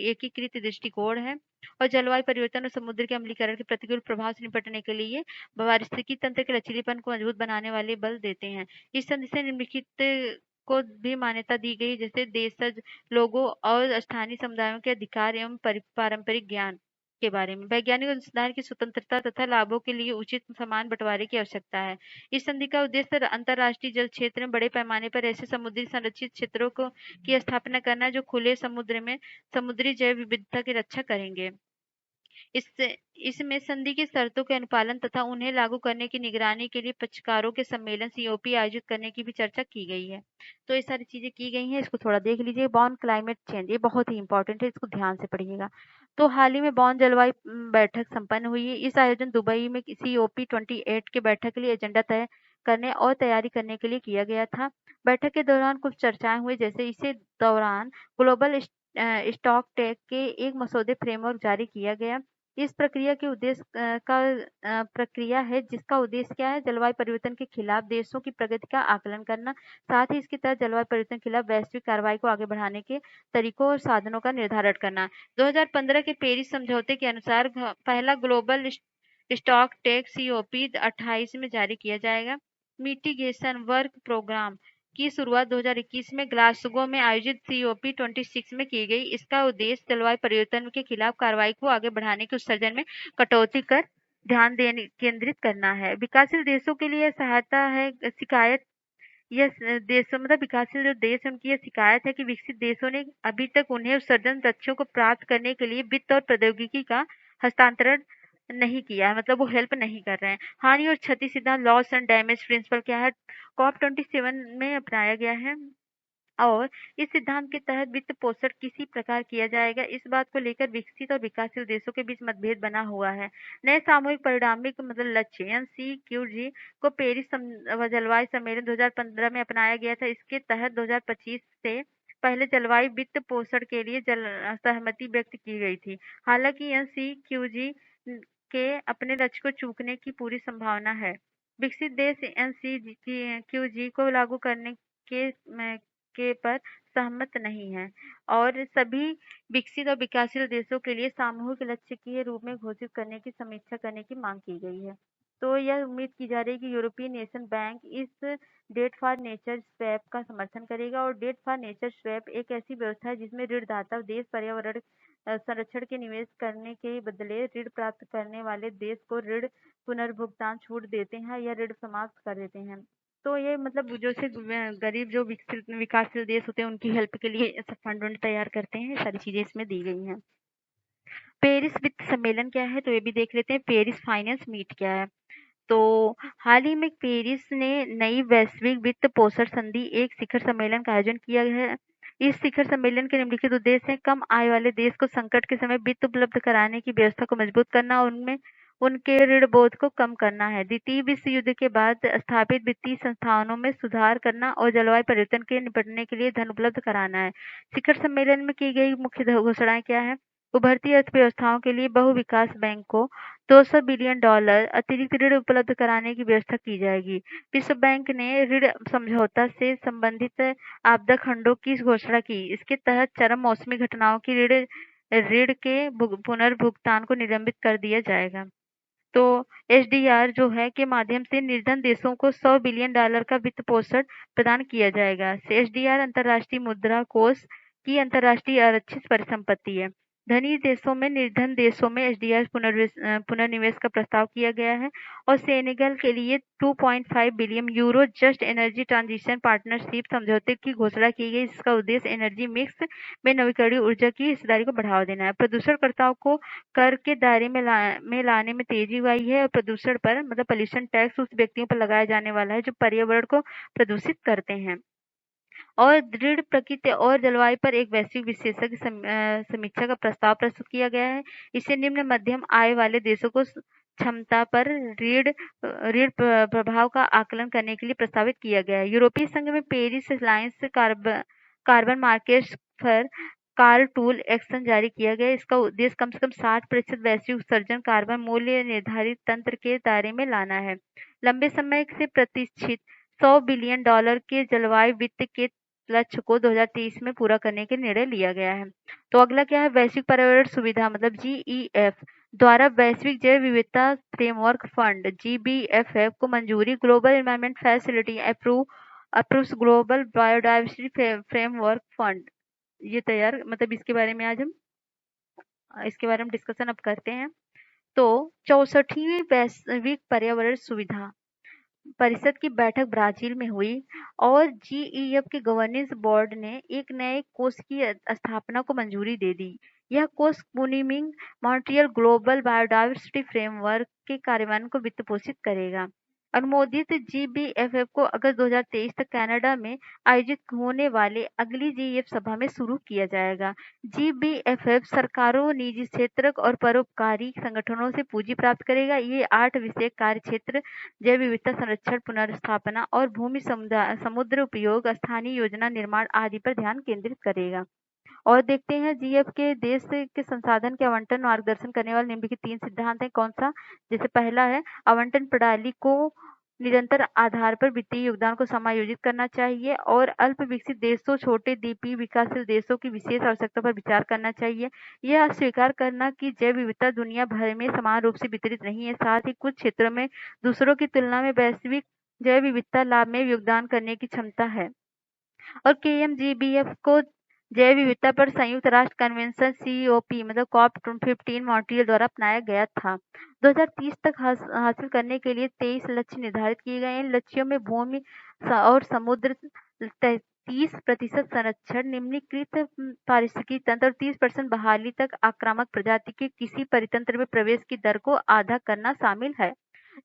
एकीकृत दृष्टिकोण है, और जलवायु परिवर्तन और समुद्र के अम्लीकरण के प्रतिकूल प्रभाव से निपटने के लिए पारिस्थितिकी तंत्र के लचीलेपन को मजबूत बनाने वाले बल देते हैं। इस संधि से निम्नलिखित को भी मान्यता दी गई, जैसे देशज लोगों और स्थानीय समुदायों के अधिकार एवं पारंपरिक ज्ञान के बारे में, वैज्ञानिक अनुसंधान की स्वतंत्रता तथा लाभों के लिए उचित समान बंटवारे की आवश्यकता है। इस संधि का उद्देश्य अंतर्राष्ट्रीय जल क्षेत्र में बड़े पैमाने पर ऐसे समुद्री संरक्षित क्षेत्रों को की स्थापना करना है जो खुले समुद्र में समुद्री जैव विविधता की रक्षा करेंगे। इससे इसमें संधि की शर्तों के अनुपालन तथा उन्हें लागू करने की निगरानी के लिए पक्षकारों के सम्मेलन सीओपी आयोजित करने की भी चर्चा की गई है। तो ये सारी चीजें की गई हैं, इसको थोड़ा देख लीजिए। बॉन क्लाइमेट चेंज, ये बहुत ही इंपॉर्टेंट है, इसको ध्यान से पढ़िएगा। तो हाल ही में बॉन जलवायु बैठक संपन्न हुई है। इस आयोजन दुबई में COP 28 के बैठक के लिए एजेंडा तय करने और तैयारी करने के लिए किया गया था। बैठक के दौरान कुछ चर्चाएं हुई, जैसे इसे दौरान ग्लोबल स्टॉक टेक के एक मसौदे फ्रेमवर्क जारी किया गया। इस प्रक्रिया के उद्देश्य प्रक्रिया है जिसका उद्देश्य क्या है, जलवायु परिवर्तन के खिलाफ देशों की प्रगति का आकलन करना, साथ ही इसके तहत जलवायु परिवर्तन के खिलाफ वैश्विक कार्रवाई को आगे बढ़ाने के तरीकों और साधनों का निर्धारण करना। 2015 के पेरिस समझौते के अनुसार पहला ग्लोबल स्टॉक टेक COP 28 में जारी किया जाएगा। मिटिगेशन वर्क प्रोग्राम की शुरुआत 2021 में ग्लासगो में आयोजित COP 26 में की गई। इसका उद्देश्य जलवायु परिवर्तन के खिलाफ कार्रवाई को आगे बढ़ाने के उत्सर्जन में कटौती कर ध्यान देने केंद्रित करना है। विकासशील देशों के लिए सहायता है शिकायत, यह देशों मतलब विकासशील जो देश है उनकी यह शिकायत है कि विकसित देशों ने अभी तक उन्हें उत्सर्जन लक्ष्यों को प्राप्त करने के लिए वित्त और प्रौद्योगिकी का हस्तांतरण नहीं किया है, मतलब वो हेल्प नहीं कर रहे हैं। हानि और क्षति सिद्धांत, लॉस एंड डैमेज प्रिंसिपल क्या है, COP 27 में अपनाया गया है, और इस सिद्धांत के तहत वित्त पोषण किसी प्रकार किया जाएगा, इस बात को लेकर विकसित और विकासशील देशों के बीच मतभेद बना हुआ है। नए सामूहिक परिणामिक मतलब लक्ष्य NCQG को पेरिस जलवायु सम्मेलन 2015 में अपनाया गया था। इसके तहत 2025 से पहले जलवायु वित्त पोषण के लिए सहमति व्यक्त की गई थी। हालांकि NCQG के अपने लक्ष्य को चूकने की पूरी संभावना है। विकसित देश NCQG को लागू करने के पर सहमत नहीं है, और सभी विकसित और विकासशील देशों के लिए सामूहिक लक्ष्य के रूप में घोषित करने की समीक्षा करने की मांग की गई है। तो यह उम्मीद की जा रही है कि यूरोपियन नेशन बैंक इस डेट फॉर नेचर स्वैप का समर्थन करेगा, और डेट फॉर नेचर स्वैप एक ऐसी व्यवस्था है जिसमें ऋणदाता देश पर्यावरण संरक्षण के निवेश करने के बदले ऋण प्राप्त करने वाले देश को ऋण पुनर्भुगतान छूट देते हैं या ऋण समाप्त कर देते हैं। तो ये मतलब जो से गरीब जो विकासशील देश होते हैं उनकी हेल्प के लिए फंड तैयार करते हैं, सारी चीजें इसमें दी गई हैं। पेरिस वित्त सम्मेलन क्या है, तो ये भी देख लेते हैं। पेरिस फाइनेंस मीट क्या है, तो हाल ही में पेरिस ने नई वैश्विक वित्त पोषण संधि एक शिखर सम्मेलन का आयोजन किया है। इस शिखर सम्मेलन के निम्नलिखित उद्देश्य है, कम आय वाले देश को संकट के समय वित्त उपलब्ध कराने की व्यवस्था को मजबूत करना और उनमें उनके ऋण बोझ को कम करना है। द्वितीय विश्व युद्ध के बाद स्थापित वित्तीय संस्थानों में सुधार करना और जलवायु परिवर्तन के निपटने के लिए धन उपलब्ध कराना है। शिखर सम्मेलन में की गई मुख्य घोषणाएं क्या है, उभरती अर्थव्यवस्थाओं के लिए बहु विकास बैंक को $200 बिलियन अतिरिक्त ऋण उपलब्ध कराने की व्यवस्था की जाएगी। विश्व बैंक ने ऋण समझौता से संबंधित आपदा खंडों की घोषणा की। इसके तहत चरम मौसमी घटनाओं की ऋण के पुनर्भुगतान को निलंबित कर दिया जाएगा। तो SDR जो है के माध्यम से निर्धन देशों को $100 बिलियन का वित्त पोषण प्रदान किया जाएगा। SDR अंतर्राष्ट्रीय मुद्रा कोष की अंतर्राष्ट्रीय आरक्षित परिसंपत्ति है। धनी देशों में निर्धन देशों में SDR पुनर्निवेश का प्रस्ताव किया गया है, और सेनेगल के लिए 2.5 billion euro just energy transition partnership समझौते की घोषणा की गई, जिसका उद्देश्य एनर्जी मिक्स में नवीकरणीय ऊर्जा की हिस्सेदारी को बढ़ावा देना है। प्रदूषणकर्ताओं को कर के दायरे में लाने में तेजी आई है, और प्रदूषण पर मतलब पॉल्यूशन टैक्स उस व्यक्तियों पर लगाया जाने वाला है जो पर्यावरण को प्रदूषित करते हैं। और दृढ़ प्रकृति और जलवायु पर एक वैश्विक विशेषज्ञ समीक्षा का प्रस्ताव प्रस्तुत किया गया है। इसे निम्न मध्यम आय वाले देशों को क्षमता पर ऋण प्रभाव का आकलन करने के लिए प्रस्तावित किया गया है। यूरोपीय संघ में पेरिस अलायंस कार्बन मार्केट्स पर कार्ल टूल एक्शन जारी किया गया। इसका उद्देश्य कम से कम 60% वैश्विक उत्सर्जन कार्बन मूल्य निर्धारित तंत्र के दायरे में लाना है। लंबे समय से प्रतीक्षित $100 बिलियन के जलवायु वित्त के लक्ष्य को 2023 में पूरा करने के निर्णय लिया गया है। तो अगला क्या है, वैश्विक पर्यावरण सुविधा मतलब GEF द्वारा वैश्विक जैव विविधता फ्रेमवर्क फंड GBFF को मंजूरी। Global environment facility approves global biodiversity framework fund ये तैयार, मतलब इसके बारे में आज हम डिस्कशन अब करते हैं। तो 64वीं वैश्विक पर्यावरण सुविधा परिषद की बैठक ब्राजील में हुई और GEF के गवर्नेंस बोर्ड ने एक नए कोष की स्थापना को मंजूरी दे दी। यह कोष कुनिमिंग मॉन्ट्रियल ग्लोबल बायोडायवर्सिटी फ्रेमवर्क के कार्यान्वयन को वित्त पोषित करेगा। अनुमोदित GBFF को अगस्त 2023 तक कनाडा में आयोजित होने वाले अगली GEF सभा में शुरू किया जाएगा। GBFF सरकारों, निजी क्षेत्र और परोपकारी संगठनों से पूंजी प्राप्त करेगा। ये 8 विषय कार्य क्षेत्र जैव विविधता संरक्षण, पुनर्स्थापना और भूमि समुद्र उपयोग, स्थानीय योजना निर्माण आदि पर ध्यान केंद्रित करेगा। और देखते हैं GEF के देश के संसाधन के आवंटन मार्गदर्शन करने वाले निम्नलिखित 3 सिद्धांत हैं। कौन सा? जैसे पहला है आवंटन प्रणाली को निरंतर आधार पर वित्तीय योगदान को समायोजित करना चाहिए और अल्प विकसित देशों, छोटे द्वीपीय विकासशील देशों की विशेष आवश्यकता पर विचार करना चाहिए। यह स्वीकार करना कि जैव विविधता दुनिया भर में समान रूप से वितरित नहीं है, साथ ही कुछ क्षेत्रों में दूसरों की तुलना में वैश्विक जैव विविधता लाभ में योगदान करने की क्षमता है। और KMGBF को जैव विविधता पर संयुक्त राष्ट्र कन्वेंशन COP मतलब COP15 मॉन्ट्रियल द्वारा अपनाया गया था। 2030 तक हासिल करने के लिए 23 लक्ष्य निर्धारित किए गए हैं। इन लक्ष्यों में भूमि और समुद्र 30% संरक्षण, निम्नीकृत पारिस्थितिकी तंत्र और 30% बहाली तक आक्रामक प्रजाति के किसी परितंत्र में प्रवेश की दर को आधा करना शामिल है।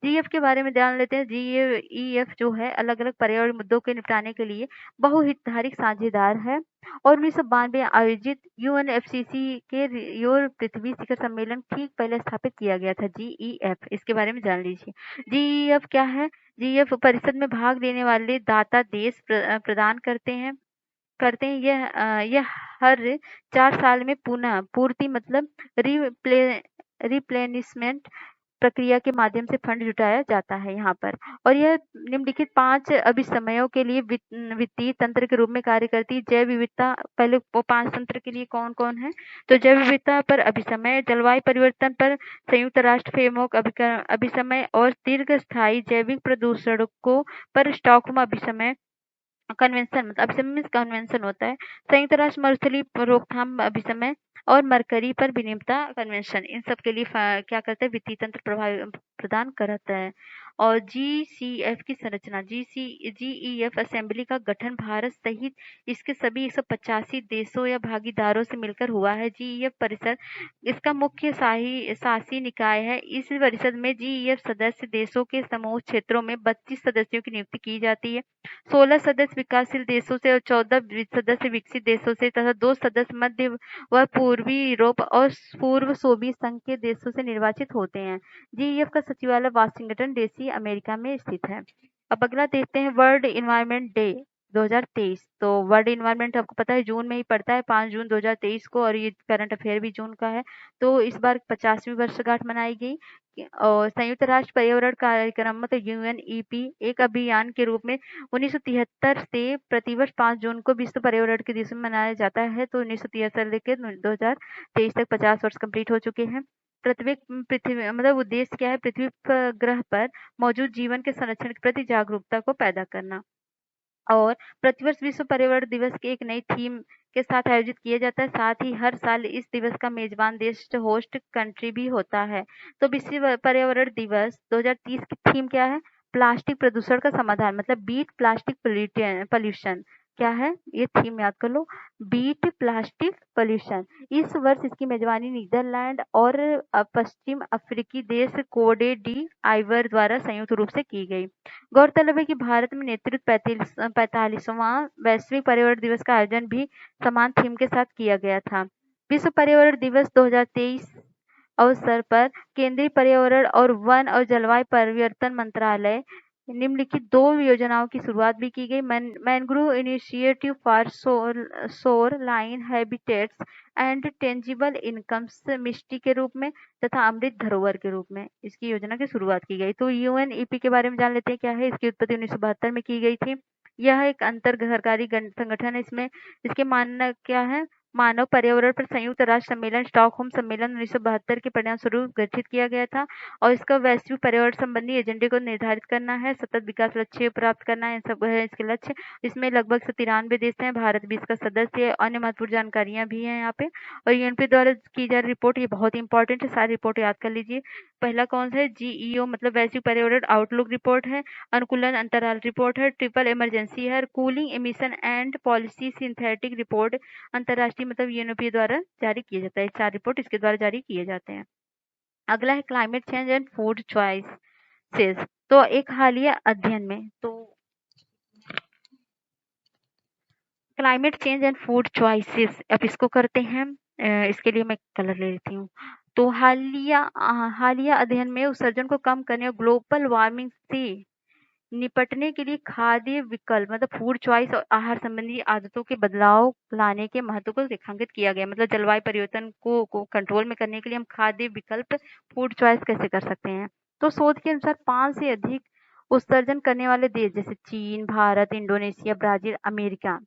GEF के बारे में जान लेते हैं। GEF जो है अलग अलग पर्यावरण मुद्दों के निपटाने के लिए बहुहितधारक साझेदार है और 1992 आयोजित UNFCCC के रियो पृथ्वी शिखर सम्मेलन ठीक पहले स्थापित किया गया था। GEF इसके बारे में जान लीजिए। GEF क्या है? GEF परिषद में भाग लेने वाले दाता देश प्रदान करते हैं। यह हर 4 साल में पुनः पूर्ति मतलब रिप्लेनिशमेंट प्रक्रिया के माध्यम से फंड जुटाया जाता है यहाँ पर। और यह निम्नलिखित 5 अभिसमयों के लिए वित्तीय तंत्र के रूप में कार्य करती है। जैव विविधता, पहले वो 5 तंत्र के लिए कौन कौन है? तो जैव विविधता पर अभिसमय, जलवायु परिवर्तन पर संयुक्त राष्ट्र फ्रेमवर्क अभिसमय और दीर्घ स्थायी जैविक प्रदूषकों पर स्टॉकहोम अभिसमय कन्वेंशन, मतलब अभिसमय कन्वेंशन होता है। संयुक्त राष्ट्र मरुस्थली रोकथाम अभिसमय और मरकरी पर विनिमयता कन्वेंशन, इन सब के लिए क्या करता है? वित्तीय तंत्र प्रदान करता है। और GCF की संरचना, GEF असेंबली का गठन भारत सहित इसके सभी 185 देशों या भागीदारों से मिलकर हुआ है। GEF परिषद इसका मुख्य शासी निकाय है। इस परिषद में GEF सदस्य देशों के समूह क्षेत्रों में 32 सदस्यों की नियुक्ति की जाती है। 16 सदस्य विकासशील देशों से और 14 सदस्य विकसित देशों से तथा 2 सदस्य मध्य व पूर्वी यूरोप और पूर्व सोवियत संघ के देशों से निर्वाचित होते हैं। GEF का सचिवालय वाशिंगटन DC अमेरिका में स्थित है। अब अगला देखते हैं वर्ल्ड इन्वायरमेंट डे 2023। तो वर्ल्ड इन्वायरमेंट आपको पता है जून में ही पड़ता है, 5 जून 2023 को, और ये करंट अफेयर भी जून का है। तो इस बार 50वीं वर्षगांठ मनाई गई और संयुक्त राष्ट्र पर्यावरण कार्यक्रम मतलब UNEP एक अभियान के रूप में 1973 से प्रतिवर्ष 5 जून को विश्व पर्यावरण के दिवस में मनाया जाता है। तो 1973 लेकर 2023 तक 50 वर्ष कंप्लीट हो चुके हैं। पृथ्वी मतलब उद्देश्य क्या है? पृथ्वी ग्रह पर मौजूद जीवन के संरक्षण के प्रति जागरूकता को पैदा करना। और प्रतिवर्ष विश्व पर्यावरण दिवस के एक नई थीम के साथ आयोजित किया जाता है। साथ ही हर साल इस दिवस का मेजबान देश होस्ट कंट्री भी होता है। तो विश्व पर्यावरण दिवस 2030 की थीम क्या है? प्लास्टिक प्रदूषण का समाधान, मतलब बीट प्लास्टिक पॉल्यूशन। क्या है ये थीम? याद कर लो, बीट प्लास्टिक पॉल्यूशन। इस वर्ष इसकी मेजबानी नीदरलैंड और पश्चिम अफ्रीकी देश कोडे डी आइवर द्वारा संयुक्त रूप से की गई। गौरतलब है कि भारत में नेतृत्व 45वां वैश्विक पर्यावरण दिवस का आयोजन भी समान थीम के साथ किया गया था। विश्व पर्यावरण दिवस 2023 अवसर पर केंद्रीय पर्यावरण और वन और जलवायु परिवर्तन मंत्रालय निम्नलिखित 2 योजनाओं की शुरुआत भी की गई। Mangrove initiative for shore line habitats and tangible incomes मिट्टी के रूप में तथा अमृत धरोहर के रूप में इसकी योजना की शुरुआत की गई। तो यूएनईपी के बारे में जान लेते हैं क्या है। इसकी उत्पत्ति 1972 में की गई थी। यह एक अंतर सरकारी संगठन है। इसमें इसके मानना क्या है, मानव पर्यावरण पर संयुक्त राष्ट्र सम्मेलन स्टॉकहोम सम्मेलन 1972 के परिणाम स्वरूप गठित किया गया था और इसका वैश्विक पर्यावरण संबंधी एजेंडे को निर्धारित करना है, सतत विकास लक्ष्य प्राप्त करना है, सब है इसके लक्ष्य। इसमें लगभग 93 देश हैं, भारत भी इसका सदस्य है। अन्य महत्वपूर्ण जानकारियां भी हैं यहाँ पे। और यूएनपी द्वारा की जा रही रिपोर्ट ये बहुत इंपॉर्टेंट है, सारी रिपोर्ट याद कर लीजिए। पहला कौन सा है, जीईओ मतलब वैश्विक पर्यावरण आउटलुक रिपोर्ट है, अनुकूलन अंतराल रिपोर्ट है, ट्रिपल इमरजेंसी है, cooling emission and policy synthetic report अंतरराष्ट्रीय मतलब यूएनईपी द्वारा जारी किया जाता है। 4 रिपोर्ट इसके द्वारा जारी किए जाते हैं। अगला है climate change and food choices. तो एक हालिया अध्ययन में तो climate change and food choices, अब इसको करते हैं। इसके लिए मैं कलर ले लेती हूँ। तो हालिया अध्ययन में उत्सर्जन को कम करने और ग्लोबल वार्मिंग से निपटने के लिए खाद्य विकल्प मतलब फूड चॉइस और आहार संबंधी आदतों के बदलाव लाने के महत्व को रेखांकित किया गया। मतलब जलवायु परिवर्तन को कंट्रोल में करने के लिए हम खाद्य विकल्प फूड चॉइस कैसे कर सकते हैं। तो शोध के अनुसार 5 से अधिक उत्सर्जन करने वाले देश जैसे चीन, भारत, इंडोनेशिया, ब्राजील, अमेरिका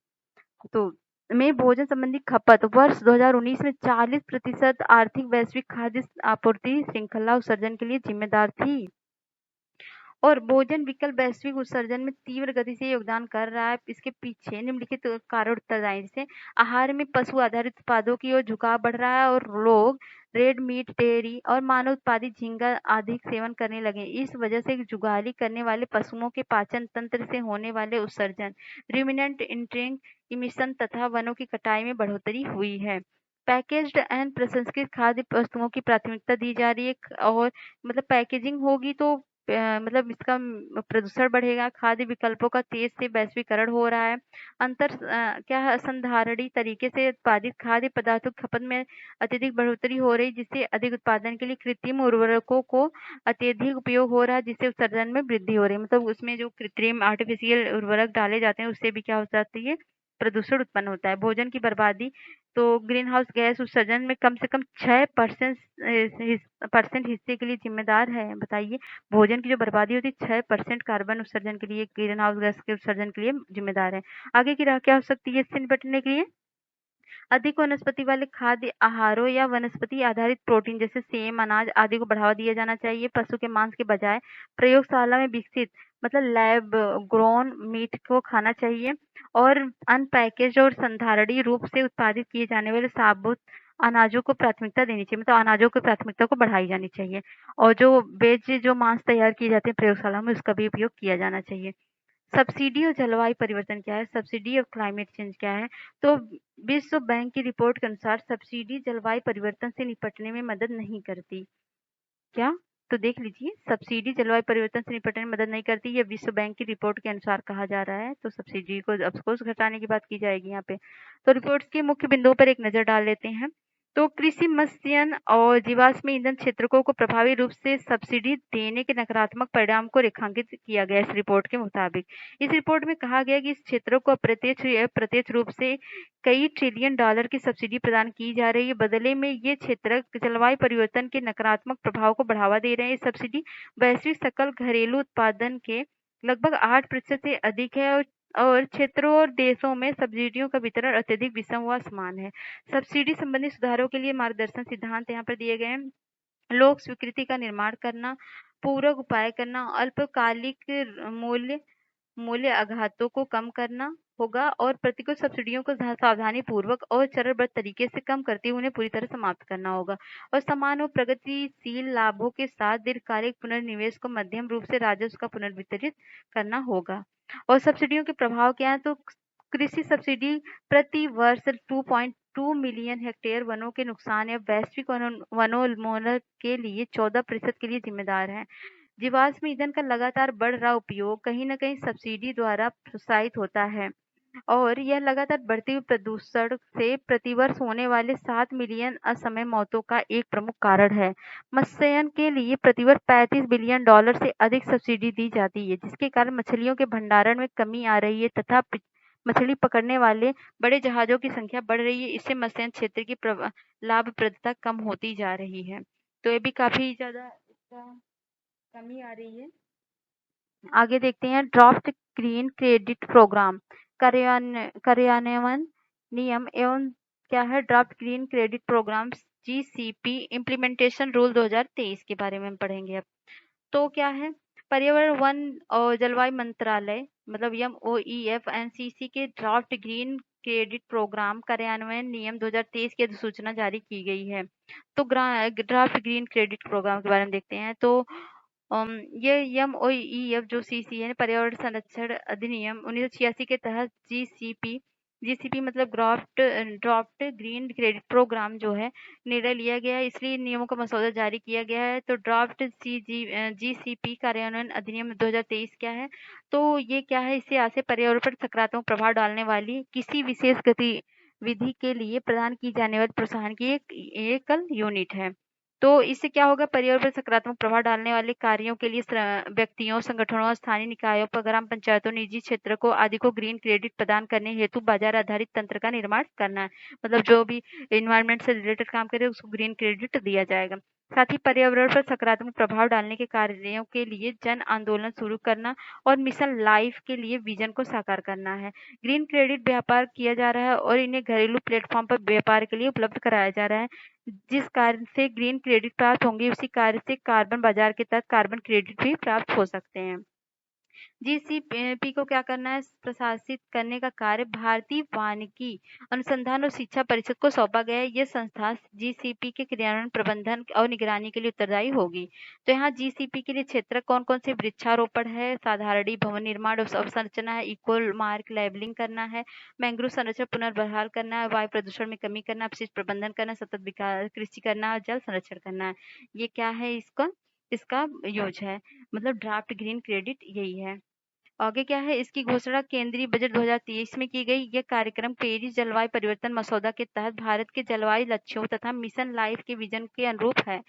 तो में भोजन संबंधी खपत वर्ष 2019 में 40% आर्थिक वैश्विक खाद्य आपूर्ति श्रृंखला उत्सर्जन के लिए जिम्मेदार थी और भोजन विकल्प वैश्विक उत्सर्जन में तीव्र गति से योगदान कर रहा है। इसके पीछे निम्नलिखित कारण उत्तरदायी जैसे आहार में पशु आधारित उत्पादों की ओर झुकाव बढ़ रहा है और लोग रेड मीट, डेयरी और मानव उत्पादित झींगा आदि सेवन करने लगे। इस वजह से जुगाली करने वाले पशुओं के पाचन तंत्र से होने वाले उत्सर्जन, रूमिनेंट इंट्रिंग इमिशन तथा वनों की कटाई में बढ़ोतरी हुई है। पैकेज्ड एंड प्रसंस्कृत खाद्य वस्तुओं की प्राथमिकता दी जा रही है और मतलब पैकेजिंग होगी तो मतलब इसका प्रदूषण बढ़ेगा। खाद्य विकल्पों का तेज से वैश्वीकरण हो रहा है। क्या है, असंधारणी तरीके से उत्पादित खाद्य पदार्थों की खपत में अत्यधिक बढ़ोतरी हो रही जिससे अधिक उत्पादन के लिए कृत्रिम उर्वरकों को अत्यधिक उपयोग हो रहा है जिससे उत्सर्जन में वृद्धि हो रही है। मतलब उसमें जो कृत्रिम आर्टिफिशियल उर्वरक डाले जाते हैं उससे भी क्या हो जाती है, प्रदूषण उत्पन्न होता है। भोजन की बर्बादी तो ग्रीन हाउस गैस उत्सर्जन में कम से कम 6% हिस्से के लिए जिम्मेदार है। बताइए, भोजन की जो बर्बादी होती है 6% कार्बन उत्सर्जन के लिए, ग्रीन हाउस गैस के उत्सर्जन के लिए जिम्मेदार है। आगे की राह क्या हो सकती है इससे निपटने के लिए? अधिक वनस्पति वाले खाद्य आहारों या वनस्पति आधारित प्रोटीन जैसे सेम, अनाज आदि को बढ़ावा दिया जाना चाहिए। पशु के मांस के बजाय प्रयोगशाला में विकसित मतलब लैब ग्रोन मीट को खाना चाहिए और अनपैकेज और संधारणी रूप से उत्पादित किए जाने वाले साबुत अनाजों को प्राथमिकता देनी चाहिए। मतलब अनाजों की प्राथमिकता को बढ़ाई जानी चाहिए और जो वेज जो मांस तैयार किए जाते हैं प्रयोगशाला में उसका भी उपयोग किया जाना चाहिए। सब्सिडी और जलवायु परिवर्तन क्या है, सब्सिडी और क्लाइमेट चेंज क्या है? तो विश्व बैंक की रिपोर्ट के अनुसार सब्सिडी जलवायु परिवर्तन से निपटने में मदद नहीं करती। क्या? तो देख लीजिए, सब्सिडी जलवायु परिवर्तन से निपटने में मदद नहीं करती, ये विश्व बैंक की रिपोर्ट के अनुसार कहा जा रहा है। तो सब्सिडी को ऑफकोर्स घटाने की बात की जाएगी यहाँ पे। तो रिपोर्ट के मुख्य बिंदुओं पर एक नजर डाल लेते हैं। तो कृषि, मत्स्य और जीवाश्म ईंधन क्षेत्रों को प्रभावी रूप से सब्सिडी देने के नकारात्मक परिणाम को रेखांकित किया गया इस रिपोर्ट के मुताबिक। इस रिपोर्ट में कहा गया कि इस क्षेत्रों को अप्रत्यक्ष या प्रत्यक्ष रूप से कई ट्रिलियन डॉलर की सब्सिडी प्रदान की जा रही है। बदले में ये क्षेत्र जलवायु परिवर्तन के नकारात्मक प्रभाव को बढ़ावा दे रहे हैं। ये सब्सिडी वैश्विक सकल घरेलू उत्पादन के लगभग 8% से अधिक है और क्षेत्रों और देशों में सब्सिडियों का वितरण अत्यधिक विषम व असमान है। सब्सिडी संबंधी सुधारों के लिए मार्गदर्शन सिद्धांत यहाँ पर दिए गए हैं। लोक स्वीकृति का निर्माण करना, पूरक उपाय करना, अल्पकालिक मूल्य आघातों को कम करना होगा और प्रतिकूल सब्सिडियों को सावधानी पूर्वक और चरणबद्ध तरीके से कम करते हुए उन्हें पूरी तरह समाप्त करना होगा और समान और प्रगतिशील लाभों के साथ दीर्घकालिक पुनर्निवेश को मध्यम रूप से राजस्व का पुनर्वितरित करना होगा। और सब्सिडियों के प्रभाव क्या है? तो कृषि सब्सिडी प्रति वर्ष 2.2 मिलियन हेक्टेयर वनों के नुकसान या वैश्विक वनोन्मूलन के लिए 14% के लिए जिम्मेदार है। जीवाश्म ईंधन का लगातार बढ़ रहा उपयोग कहीं न कहीं सब्सिडी द्वारा प्रोत्साहित होता है। और यह लगातार बढ़ते हुए प्रदूषण से प्रतिवर्ष होने वाले 7 मिलियन असमय मौतों का एक प्रमुख कारण है। मत्स्यन के लिए प्रतिवर्ष $35 बिलियन से अधिक सब्सिडी दी जाती है, जिसके कारण मछलियों के भंडारण में कमी आ रही है तथा मछली पकड़ने वाले बड़े जहाजों की संख्या बढ़ रही है। इससे मत्स्यन क्षेत्र की लाभप्रदता कम होती जा रही है। तो ये भी काफी ज्यादा इसका कमी आ रही है। आगे देखते हैं ड्राफ्ट ग्रीन क्रेडिट प्रोग्राम कार्यान्वयन नियम एवं क्या है draft green credit programme GCP implementation rule 2023 के बारे में हम पढ़ेंगे अब। तो क्या है पर्यावरण वन और जलवायु मंत्रालय मतलब MOEF NCC के ड्राफ्ट ग्रीन क्रेडिट प्रोग्राम कार्यान्वयन नियम 2023 की अधिसूचना जारी की गई है। तो ड्राफ्ट ग्रीन क्रेडिट प्रोग्राम के बारे में देखते हैं। तो ये MOEF जो CC है पर्यावरण संरक्षण अधिनियम 1986 के तहत जीसीपी मतलब ड्राफ्ट ग्रीन क्रेडिट प्रोग्राम जो है निर्णय लिया गया है, इसलिए नियमों का मसौदा जारी किया गया है। तो ड्राफ्ट जीसीपी कार्यान्वयन अधिनियम 2023 क्या है? तो ये क्या है, इससे आज से पर्यावरण पर सकारात्मक प्रभाव डालने वाली किसी विशेष गतिविधि के लिए प्रदान की जाने वाली प्रोत्साहन की एक एकल यूनिट है। तो इससे क्या होगा, पर्यावरण पर सकारात्मक प्रभाव डालने वाले कार्यों के लिए व्यक्तियों, संगठनों, स्थानीय निकायों, ग्राम पंचायतों, निजी क्षेत्र को आदि को ग्रीन क्रेडिट प्रदान करने हेतु बाजार आधारित तंत्र का निर्माण करना है। मतलब जो भी एनवायरनमेंट से रिलेटेड काम करे उसको ग्रीन क्रेडिट दिया जाएगा। साथ ही पर्यावरण पर सकारात्मक प्रभाव डालने के कार्यों के लिए जन आंदोलन शुरू करना और मिशन लाइफ के लिए विजन को साकार करना है। ग्रीन क्रेडिट व्यापार किया जा रहा है और इन्हें घरेलू प्लेटफॉर्म पर व्यापार के लिए उपलब्ध कराया जा रहा है। जिस कार्य से ग्रीन क्रेडिट प्राप्त होंगे उसी कार्य से कार्बन बाजार के तहत कार्बन क्रेडिट भी प्राप्त हो सकते हैं। जीसीपी को क्या करना है, प्रशासित करने का कार्य भारतीय वानिकी अनुसंधान और शिक्षा परिषद को सौंपा गया है। यह संस्था जीसीपी के क्रियान्वयन, प्रबंधन और निगरानी के लिए उत्तरदायी होगी। तो यहाँ जीसीपी के लिए क्षेत्र कौन कौन से वृक्षारोपण है, साधारण भवन निर्माण अवसंरचना है, इको मार्क लेबलिंग करना है, मैंग्रोव संरक्षण पुनर्बहाल करना है, वायु प्रदूषण में कमी करना, अपशिष्ट प्रबंधन करना, सतत विकास कृषि करना और जल संरक्षण करना है। ये क्या है, इसका यूज है, मतलब ड्राफ्ट ग्रीन क्रेडिट यही है। आगे क्या है, इसकी घोषणा केंद्रीय बजट 2023 में की गई। यह कार्यक्रम पेरिस जलवायु परिवर्तन मसौदा के तहत भारत के जलवायु लक्ष्यों तथा मिशन लाइफ के विजन के अनुरूप है।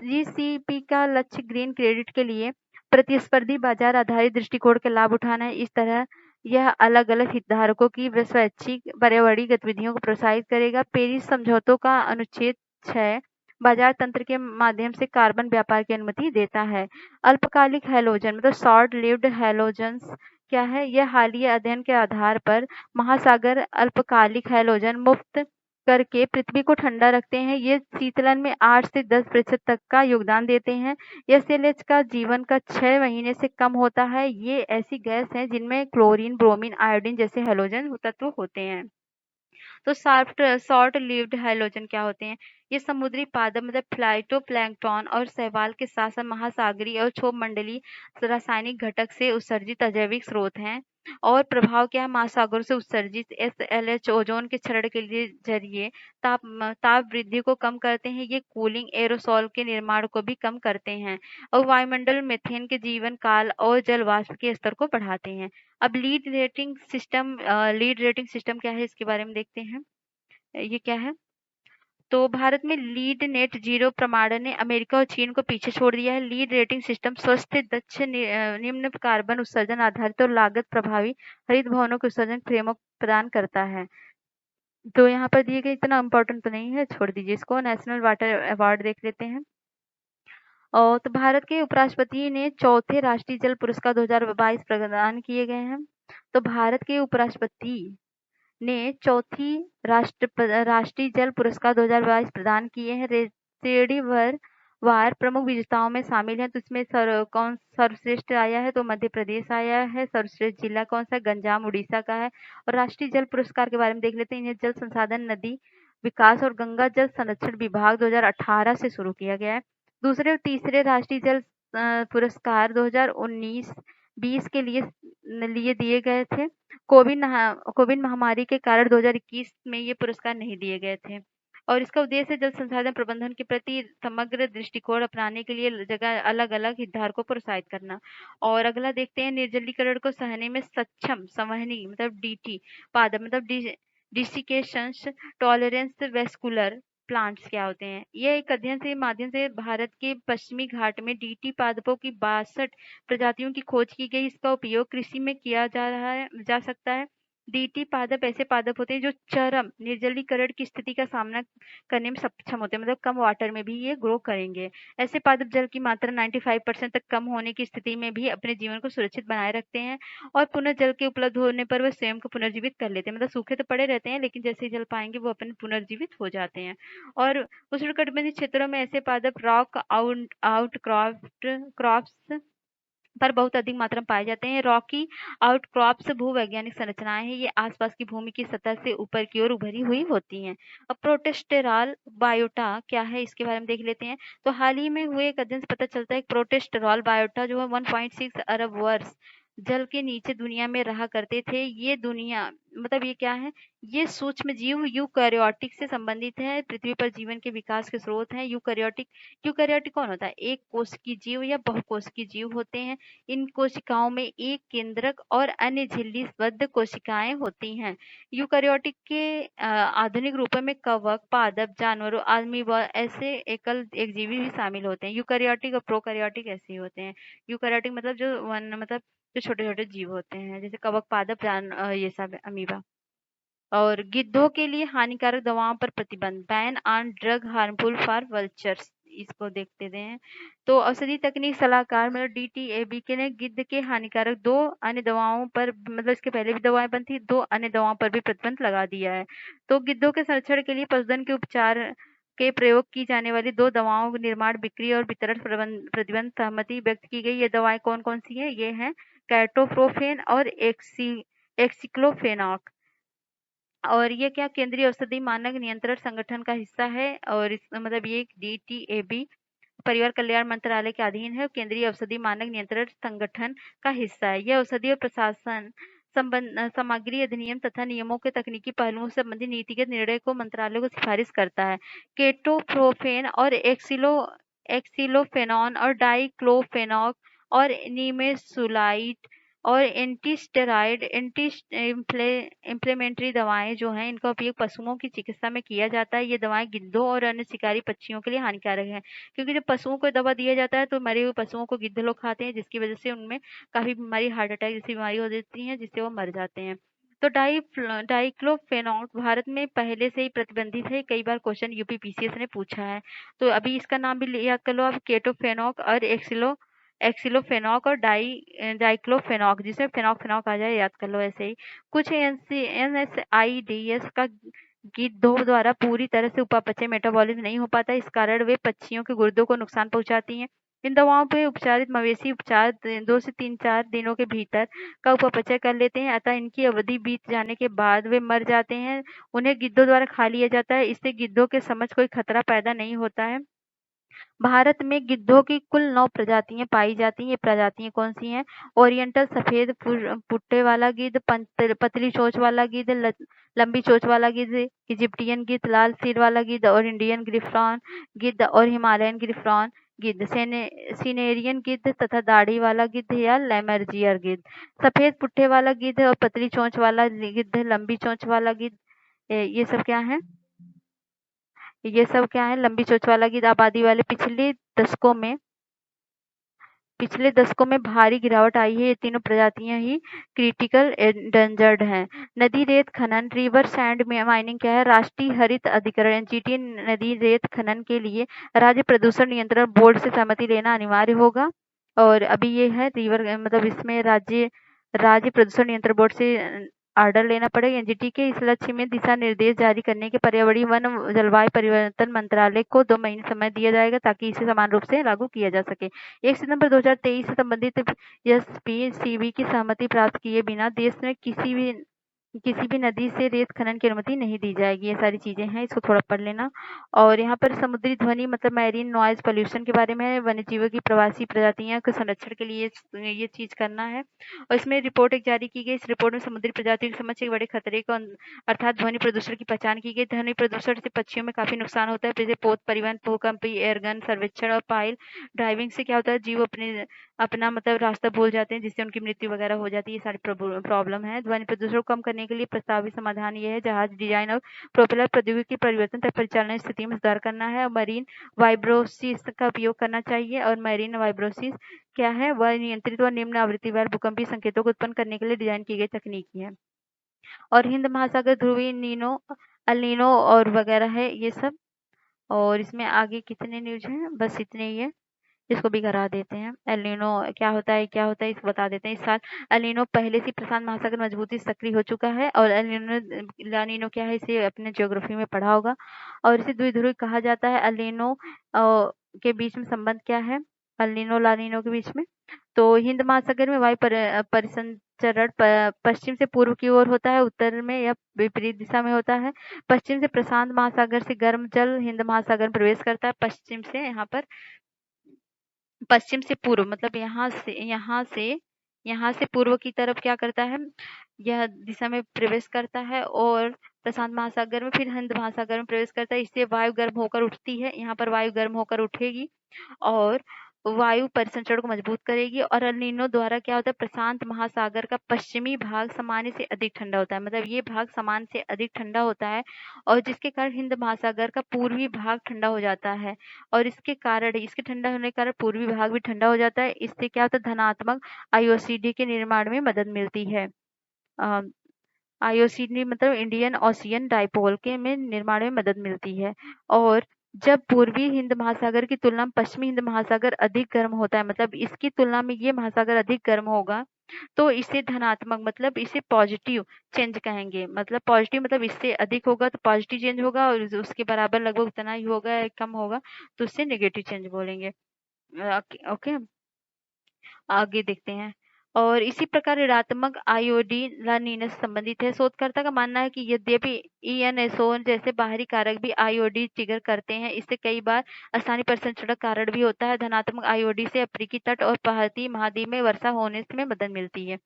जीसीपी का लक्ष्य ग्रीन क्रेडिट के लिए प्रतिस्पर्धी बाजार आधारित दृष्टिकोण के लाभ उठाना है। इस तरह यह अलग अलग हितधारकों की स्वैच्छिक पर्यावरणीय गतिविधियों को प्रोत्साहित करेगा। पेरिस समझौतों का अनुच्छेद 6 बाजार तंत्र के माध्यम से कार्बन व्यापार की अनुमति देता है। अल्पकालिक हैलोजन मतलब शॉर्ट लिव्ड हैलोजन्स क्या है, यह हालिया अध्ययन के आधार पर महासागर अल्पकालिक हैलोजन मुक्त करके पृथ्वी को ठंडा रखते हैं। ये शीतलन में 8 से 10% तक का योगदान देते हैं। SLH का जीवन का 6 महीने से कम होता है। ये ऐसी गैस है जिनमें क्लोरीन, ब्रोमीन, आयोडीन जैसे हैलोजन तत्व होते हैं। तो शॉर्ट लिव्ड हैलोजन क्या होते हैं, ये समुद्री पादप मतलब फाइटोप्लैंक्टन और शैवाल के साथ साथ महासागरीय और क्षोभ मंडलीय रासायनिक घटक से उत्सर्जित अजैविक स्रोत हैं। और प्रभाव क्या है, महासागरों से उत्सर्जित SLH ओजोन के क्षरण के लिए जरिए ताप वृद्धि को कम करते हैं। ये कूलिंग एरोसोल के निर्माण को भी कम करते हैं और वायुमंडल मीथेन के जीवन काल और जल वाष्प के स्तर को बढ़ाते हैं। अब लीड रेटिंग सिस्टम क्या है, इसके बारे में देखते हैं। ये क्या है, तो भारत में लीड नेट जीरो प्रमाणन ने अमेरिका और चीन को पीछे छोड़ दिया है। लीड रेटिंग सिस्टम स्वस्थ, दक्ष, निम्न कार्बन उत्सर्जन आधारित और लागत प्रभावी हरित भवनों के उत्सर्जन फ्रेमवर्क प्रदान करता है। तो यहाँ पर दिए गए इतना इम्पोर्टेंट तो नहीं है, छोड़ दीजिए इसको। नेशनल वाटर अवार्ड देख लेते हैं। और तो भारत के उपराष्ट्रपति ने चौथे राष्ट्रीय जल पुरस्कार 2022 प्रदान किए गए हैं। तो भारत के उपराष्ट्रपति ने चौथी राष्ट्रीय जल पुरस्कार 2022 प्रदान किए हैं। श्रेणीवार प्रमुख विजेताओं में शामिल हैं। तो इसमें कौन सर्वश्रेष्ठ आया है, तो मध्य प्रदेश आया है। सर्वश्रेष्ठ जिला कौन सा, गंजाम उड़ीसा का है। और राष्ट्रीय जल पुरस्कार के बारे में देख लेते हैं। इन्हें जल संसाधन, नदी विकास और गंगा जल संरक्षण विभाग 2018 से शुरू किया गया है। दूसरे और तीसरे राष्ट्रीय जल पुरस्कार 2019-20 के लिए दिए गए थे। कोविड महामारी के कारण 2021 में ये पुरस्कार नहीं दिए गए थे। और इसका उद्देश्य जल संसाधन प्रबंधन के प्रति समग्र दृष्टिकोण अपनाने के लिए जगह अलग-अलग हितधारकों को प्रोत्साहित करना। और अगला देखते हैं, निर्जलीकरण को सहने में सक्षम संवहनी मतलब डीटी पादप मतलब डिसिकेशंस टॉलरेंस वेस्कुलर प्लांट्स क्या होते हैं। यह एक अध्ययन के माध्यम से भारत के पश्चिमी घाट में डीटी पादपों की 62 प्रजातियों की खोज की गई। इसका उपयोग कृषि में किया जा सकता है। डीटी पादप ऐसे पादप होते हैं जो चरम निर्जलीकरण की स्थिति का सामना करने में सक्षम होते हैं, मतलब कम वाटर में भी ये ग्रो करेंगे। ऐसे पादप जल की मात्रा 95% तक कम होने की स्थिति में भी अपने जीवन को सुरक्षित बनाए रखते हैं और पुनः जल के उपलब्ध होने पर वह स्वयं को पुनर्जीवित कर लेते हैं। मतलब सूखे तो पड़े रहते हैं, लेकिन जैसे ही जल पाएंगे वो अपने पुनर्जीवित हो जाते हैं। और उष्णकटिबंधीय क्षेत्रों में ऐसे पादप रॉक क्रॉप्स पर बहुत अधिक मात्रा में पाए जाते हैं। रॉकी आउटक्रॉप्स भूवैज्ञानिक संरचनाएं हैं। ये आसपास की भूमि की सतह से ऊपर की ओर उभरी हुई होती हैं। अब प्रोटेस्टेरॉल बायोटा क्या है, इसके बारे में देख लेते हैं। तो हाल ही में हुए एक अध्ययन से पता चलता है कि प्रोटेस्टेरॉल बायोटा जो है 1.6 अरब वर्ष जल के नीचे दुनिया में रहा करते थे। ये दुनिया मतलब ये क्या है, ये सूक्ष्म जीव यूकैरियोटिक से संबंधित है। पृथ्वी पर जीवन के विकास के स्रोत हैं। यूकैरियोटिक कौन होता है, एक कोशिकीय जीव या बहुकोशिकीय जीव होते हैं। इन कोशिकाओं में एक केंद्रक और अन्य झिल्लीबद्ध कोशिकाएं होती हैं। यूकैरियोटिक के आधुनिक रूपों में कवक, पादप, जानवरों, आदमी व ऐसे एकल एक जीवी भी शामिल होते हैं। यूकैरियोटिक और प्रोकैरियोटिक ऐसे ही होते हैं। यूकैरियोटिक मतलब मतलब जो छोटे छोटे जीव होते हैं, जैसे कवक, पादप, ये सब अमीबा। और गिद्धों के लिए हानिकारक दवाओं पर प्रतिबंध, ban on drug harmful for vultures, इसको देखते हैं। तो औषधि तकनीक सलाहकार मतलब डीटीएबी के ने गिद्ध के हानिकारक 2 अन्य दवाओं पर मतलब इसके पहले भी दवाएं बंद थी, 2 अन्य दवाओं पर भी प्रतिबंध लगा दिया है। तो गिद्धों के संरक्षण के लिए पशुधन के उपचार के प्रयोग की जाने वाली 2 दवाओं के निर्माण, बिक्री और वितरण प्रतिबंध सहमति व्यक्त की गई। ये दवाएं कौन कौन सी है, ये है कैटोप्रोफेन और एक्सिक्लोफेनाक। और ये क्या केंद्रीय औषधि मानक नियंत्रण संगठन का हिस्सा है। और इस मतलब ये डीटीएबी परिवार कल्याण मंत्रालय के अधीन है। केंद्रीय औषधि मानक नियंत्रण संगठन का हिस्सा है। यह औषधि और प्रशासन सामग्री अधिनियम तथा नियमों के तकनीकी पहलुओं से संबंधित नीतिगत निर्णय को मंत्रालय को सिफारिश करता है। केटोप्रोफेन और एक्सिलोफेनॉन और डाइक्लोफेनॉक और निमेसुलाइड और एंटीस्टेरॉइड एंटी इम्प्लेमेंटरी दवाएं जो हैं, इनका उपयोग पशुओं की चिकित्सा में किया जाता है। ये दवाएं गिद्धों और अन्य शिकारी पक्षियों के लिए हानिकारक है, क्योंकि जब पशुओं को दवा दिया जाता है तो मरे हुए पशुओं को गिद्ध लोग खाते हैं, जिसकी वजह से उनमें काफी बीमारी, हार्ट अटैक जैसी बीमारी हो जाती है, जिससे वो मर जाते हैं। तो डाइक्लोफेनाक भारत में पहले से ही प्रतिबंधित है। कई बार क्वेश्चन यूपीपीसीएस ने पूछा है, तो अभी इसका नाम भी याद कर लो आप, केटोफेनाक और एक्सिलोफेनाक और डाइक्लोफेनाक, जिसमें फेनॉक आ जाए, याद कर लो ऐसे ही। कुछ एनएसआईडीएस का गिद्धों द्वारा पूरी तरह से उपापचय मेटाबॉलिज्म नहीं हो पाता, इस कारण वे पक्षियों के गुर्दों को नुकसान पहुंचाती हैं। इन दवाओं पर उपचारित मवेशी उपचार 2 से 3-4 दिनों के भीतर का उपापचय कर लेते हैं, अतः इनकी अवधि बीत जाने के बाद वे मर जाते हैं। उन्हें गिद्धों द्वारा खा लिया जाता है, इससे गिद्धों के समझ कोई खतरा पैदा नहीं होता है। भारत में गिद्धों की कुल 9 प्रजातियां पाई जाती हैं। ये प्रजातियां कौन सी हैं, ओरिएंटल सफेद पुट्टे वाला गिद्ध, पतली चोंच वाला गिद्ध, लंबी चोंच वाला गिद्ध, इजिप्टियन गिद्ध, लाल सिर वाला गिद्ध और इंडियन ग्रिफ्रॉन गिद्ध और हिमालयन ग्रिफ्रॉन गिद्ध, सिनेरियन गिद्ध तथा दाढ़ी वाला गिद्ध या लैमर्जियर गिद्ध। सफेद पुट्टे वाला गिद्ध और पतली चोंच वाला गिद्ध, लंबी चोंच वाला गिद्ध, ये सब क्या है, ये सब क्या है, लंबी चोंच वाला गिद्ध आबादी वाले पिछले दशकों में भारी गिरावट आई है। ये तीनों प्रजातियां ही क्रिटिकल एंडेंजर्ड हैं। नदी रेत खनन, रिवर सैंड माइनिंग क्या है, राष्ट्रीय हरित अधिकरण एनजीटी नदी रेत खनन के लिए राज्य प्रदूषण नियंत्रण बोर्ड से सहमति लेना अनिवार्य होगा। और अभी ये है रिवर मतलब इसमें राज्य प्रदूषण नियंत्रण बोर्ड से ऑर्डर लेना पड़ेगा। एनजीटी के इस लक्ष्य में दिशा निर्देश जारी करने के पर्यावरणीय वन जलवायु परिवर्तन मंत्रालय को 2 महीने समय दिया जाएगा, ताकि इसे समान रूप से लागू किया जा सके। 1 सितंबर 2023 से संबंधित एसपीसीबी की सहमति प्राप्त किए बिना देश में किसी भी किसी भी नदी से रेत खनन की अनुमति नहीं दी जाएगी। ये सारी चीज़ें हैं, इसको थोड़ा पढ़ लेना। और यहाँ पर समुद्री ध्वनि मतलब मैरीन नॉइज़ पॉल्यूशन के बारे में, वन्यजीवों की प्रवासी प्रजातियों के संरक्षण के लिए ये चीज़ करना है। और इसमें रिपोर्ट एक जारी की गई। इस रिपोर्ट में समुद्री प्रजातियों के समक्ष एक बड़े खतरे को अर्थात ध्वनि प्रदूषण की पहचान की गई। ध्वनि प्रदूषण से पक्षियों में काफ़ी नुकसान होता है, जैसे पोत परिवहन, भूकंपी एयरगन सर्वेक्षण और पाइल ड्राइविंग से क्या होता है, जीव अपना मतलब रास्ता भूल जाते हैं, जिससे उनकी मृत्यु वगैरह हो जाती है। ये सारी प्रॉब्लम है। ध्वनि प्रदूषण को कम करने के लिए प्रस्तावित समाधान ये है, जहाज डिजाइन और प्रोपेलर प्रौद्योगिकी परिवर्तन तक परिचालन स्थिति में सुधार करना है। और मरीन वाइब्रोसिस का उपयोग करना चाहिए। और मरीन वाइब्रोसिस क्या है, वह नियंत्रित व निम्न आवृत्ति वाले भूकंपीय संकेतों को उत्पन्न करने के लिए डिजाइन की गई तकनीकी है। और हिंद महासागर ध्रुवीय नीनो अल नीनो और वगैरह है ये सब। और इसमें आगे कितने न्यूज हैं, बस इतने ही है। इसको भी करा देते हैं। एल नीनो क्या होता है इसको बता देते हैं। इस साल एल नीनो पहले से प्रशांत महासागर मजबूती से सक्रिय हो चुका है। और एल नीनो ला नीनो क्या है, इसे अपने ज्योग्राफी में पढ़ा होगा। और इसे द्विध्रुवी कहा जाता है। एल नीनो के बीच में संबंध क्या है, एल नीनो ला नीनो के बीच में? तो हिंद महासागर में वायु परिसंचरण पश्चिम से पूर्व की ओर होता है, उत्तर में या विपरीत दिशा में होता है। पश्चिम से प्रशांत महासागर से गर्म जल हिंद महासागर में प्रवेश करता है। पश्चिम से पश्चिम से पूर्व मतलब यहाँ से पूर्व की तरफ क्या करता है, यह दिशा में प्रवेश करता है और प्रशांत महासागर में, फिर हिंद महासागर में प्रवेश करता है। इससे वायु गर्म होकर उठती है। यहाँ पर वायु गर्म होकर उठेगी और वायु परिसंचरण को मजबूत करेगी। और एल नीनो द्वारा क्या होता है, प्रशांत महासागर का पश्चिमी भाग सामान्य से अधिक ठंडा होता है, मतलब ये भाग सामान्य से अधिक ठंडा होता है, और जिसके कारण हिंद महासागर का पूर्वी भाग ठंडा हो जाता है। और इसके ठंडा होने के कारण पूर्वी भाग भी ठंडा हो जाता है। इससे क्या होता है, धनात्मक आईओसीडी के निर्माण में मदद मिलती है। आईओसीडी मतलब इंडियन ओशियन डाइपोल के में निर्माण में मदद मिलती है। और जब पूर्वी हिंद महासागर की तुलना में पश्चिमी हिंद महासागर अधिक गर्म होता है, मतलब इसकी तुलना में ये महासागर अधिक गर्म होगा, तो इसे धनात्मक मतलब इसे पॉजिटिव चेंज कहेंगे। मतलब पॉजिटिव मतलब इससे अधिक होगा तो पॉजिटिव चेंज होगा, और उसके बराबर लगभग उतना ही होगा या कम होगा तो उससे नेगेटिव चेंज बोलेंगे। ओके, आगे देखते हैं। और इसी प्रकार ऋणात्मक आयोडीन ला नीना से संबंधित है। शोधकर्ता का मानना है कि यद्यपि ईएनएसओ जैसे बाहरी कारक भी आईओडी ट्रिगर करते हैं, इससे कई बार स्थानीय परिसंचरण कारण भी होता है। धनात्मक आईओडी से अफ्रीकी तट और भारतीय महाद्वीप में वर्षा होने में मदद मिलती है।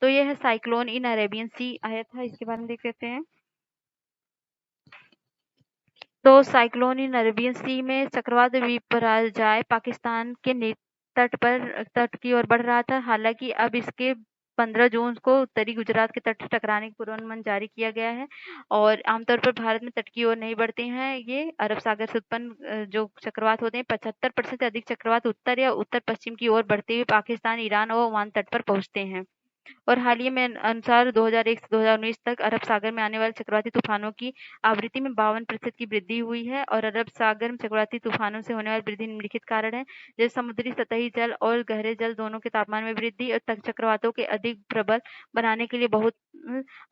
तो यह है साइक्लोन इन अरेबियन सी आया था, इसके बारे में देख लेते हैं। तो साइक्लोन इन अरेबियन सी में चक्रवात विपर्याय पाकिस्तान के तट की ओर बढ़ रहा था। हालांकि अब इसके 15 जून को उत्तरी गुजरात के तट से टकराने का पूर्वानुमान जारी किया गया है। और आमतौर पर भारत में तट की ओर नहीं बढ़ते हैं। ये अरब सागर से उत्पन्न जो चक्रवात होते हैं, 75% से अधिक चक्रवात उत्तर या उत्तर पश्चिम की ओर बढ़ते हुए पाकिस्तान, ईरान और ओमान तट पर पहुंचते हैं। और हाल ही में अनुसार 2001 से 2019 तक अरब सागर में आने वाले चक्रवाती तूफानों की आवृत्ति में 52% की वृद्धि हुई है। और अरब सागर में चक्रवाती तूफानों से होने वाली वृद्धि निम्नलिखित कारण है, जैसे समुद्री सतही जल और गहरे जल दोनों के तापमान में वृद्धि, और चक्रवातों के अधिक प्रबल बनाने के लिए बहुत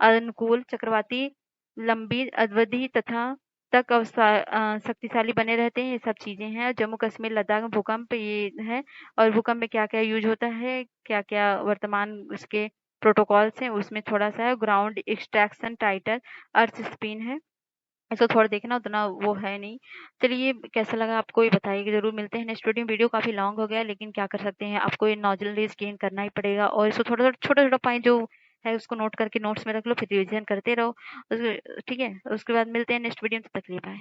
अनुकूल चक्रवाती लंबी अवधि तथा तक शक्तिशाली बने रहते हैं। ये सब चीजें हैं। जम्मू कश्मीर लद्दाख में भूकंप ये है। और भूकंप में क्या क्या यूज होता है, क्या क्या वर्तमान उसके प्रोटोकॉल्स हैं, उसमें थोड़ा सा है। ग्राउंड एक्सट्रैक्शन टाइटल अर्थ स्पिन है, इसको थोड़ा देखना, उतना वो है नहीं। चलिए, कैसा लगा आपको ये बताइएगा जरूर। मिलते हैं नेक्स्ट वीडियो में। वीडियो काफी लॉन्ग हो गया, लेकिन क्या कर सकते हैं, आपको ये नॉलेज गेन करना ही पड़ेगा। और इसको थोड़ा थोड़ा छोटा छोटा पॉइंट जो है उसको नोट करके नोट्स में रख लो, फिर रिविजन करते रहो। ठीक है, उसके बाद मिलते हैं नेक्स्ट वीडियो में। तब तक के लिए बाय।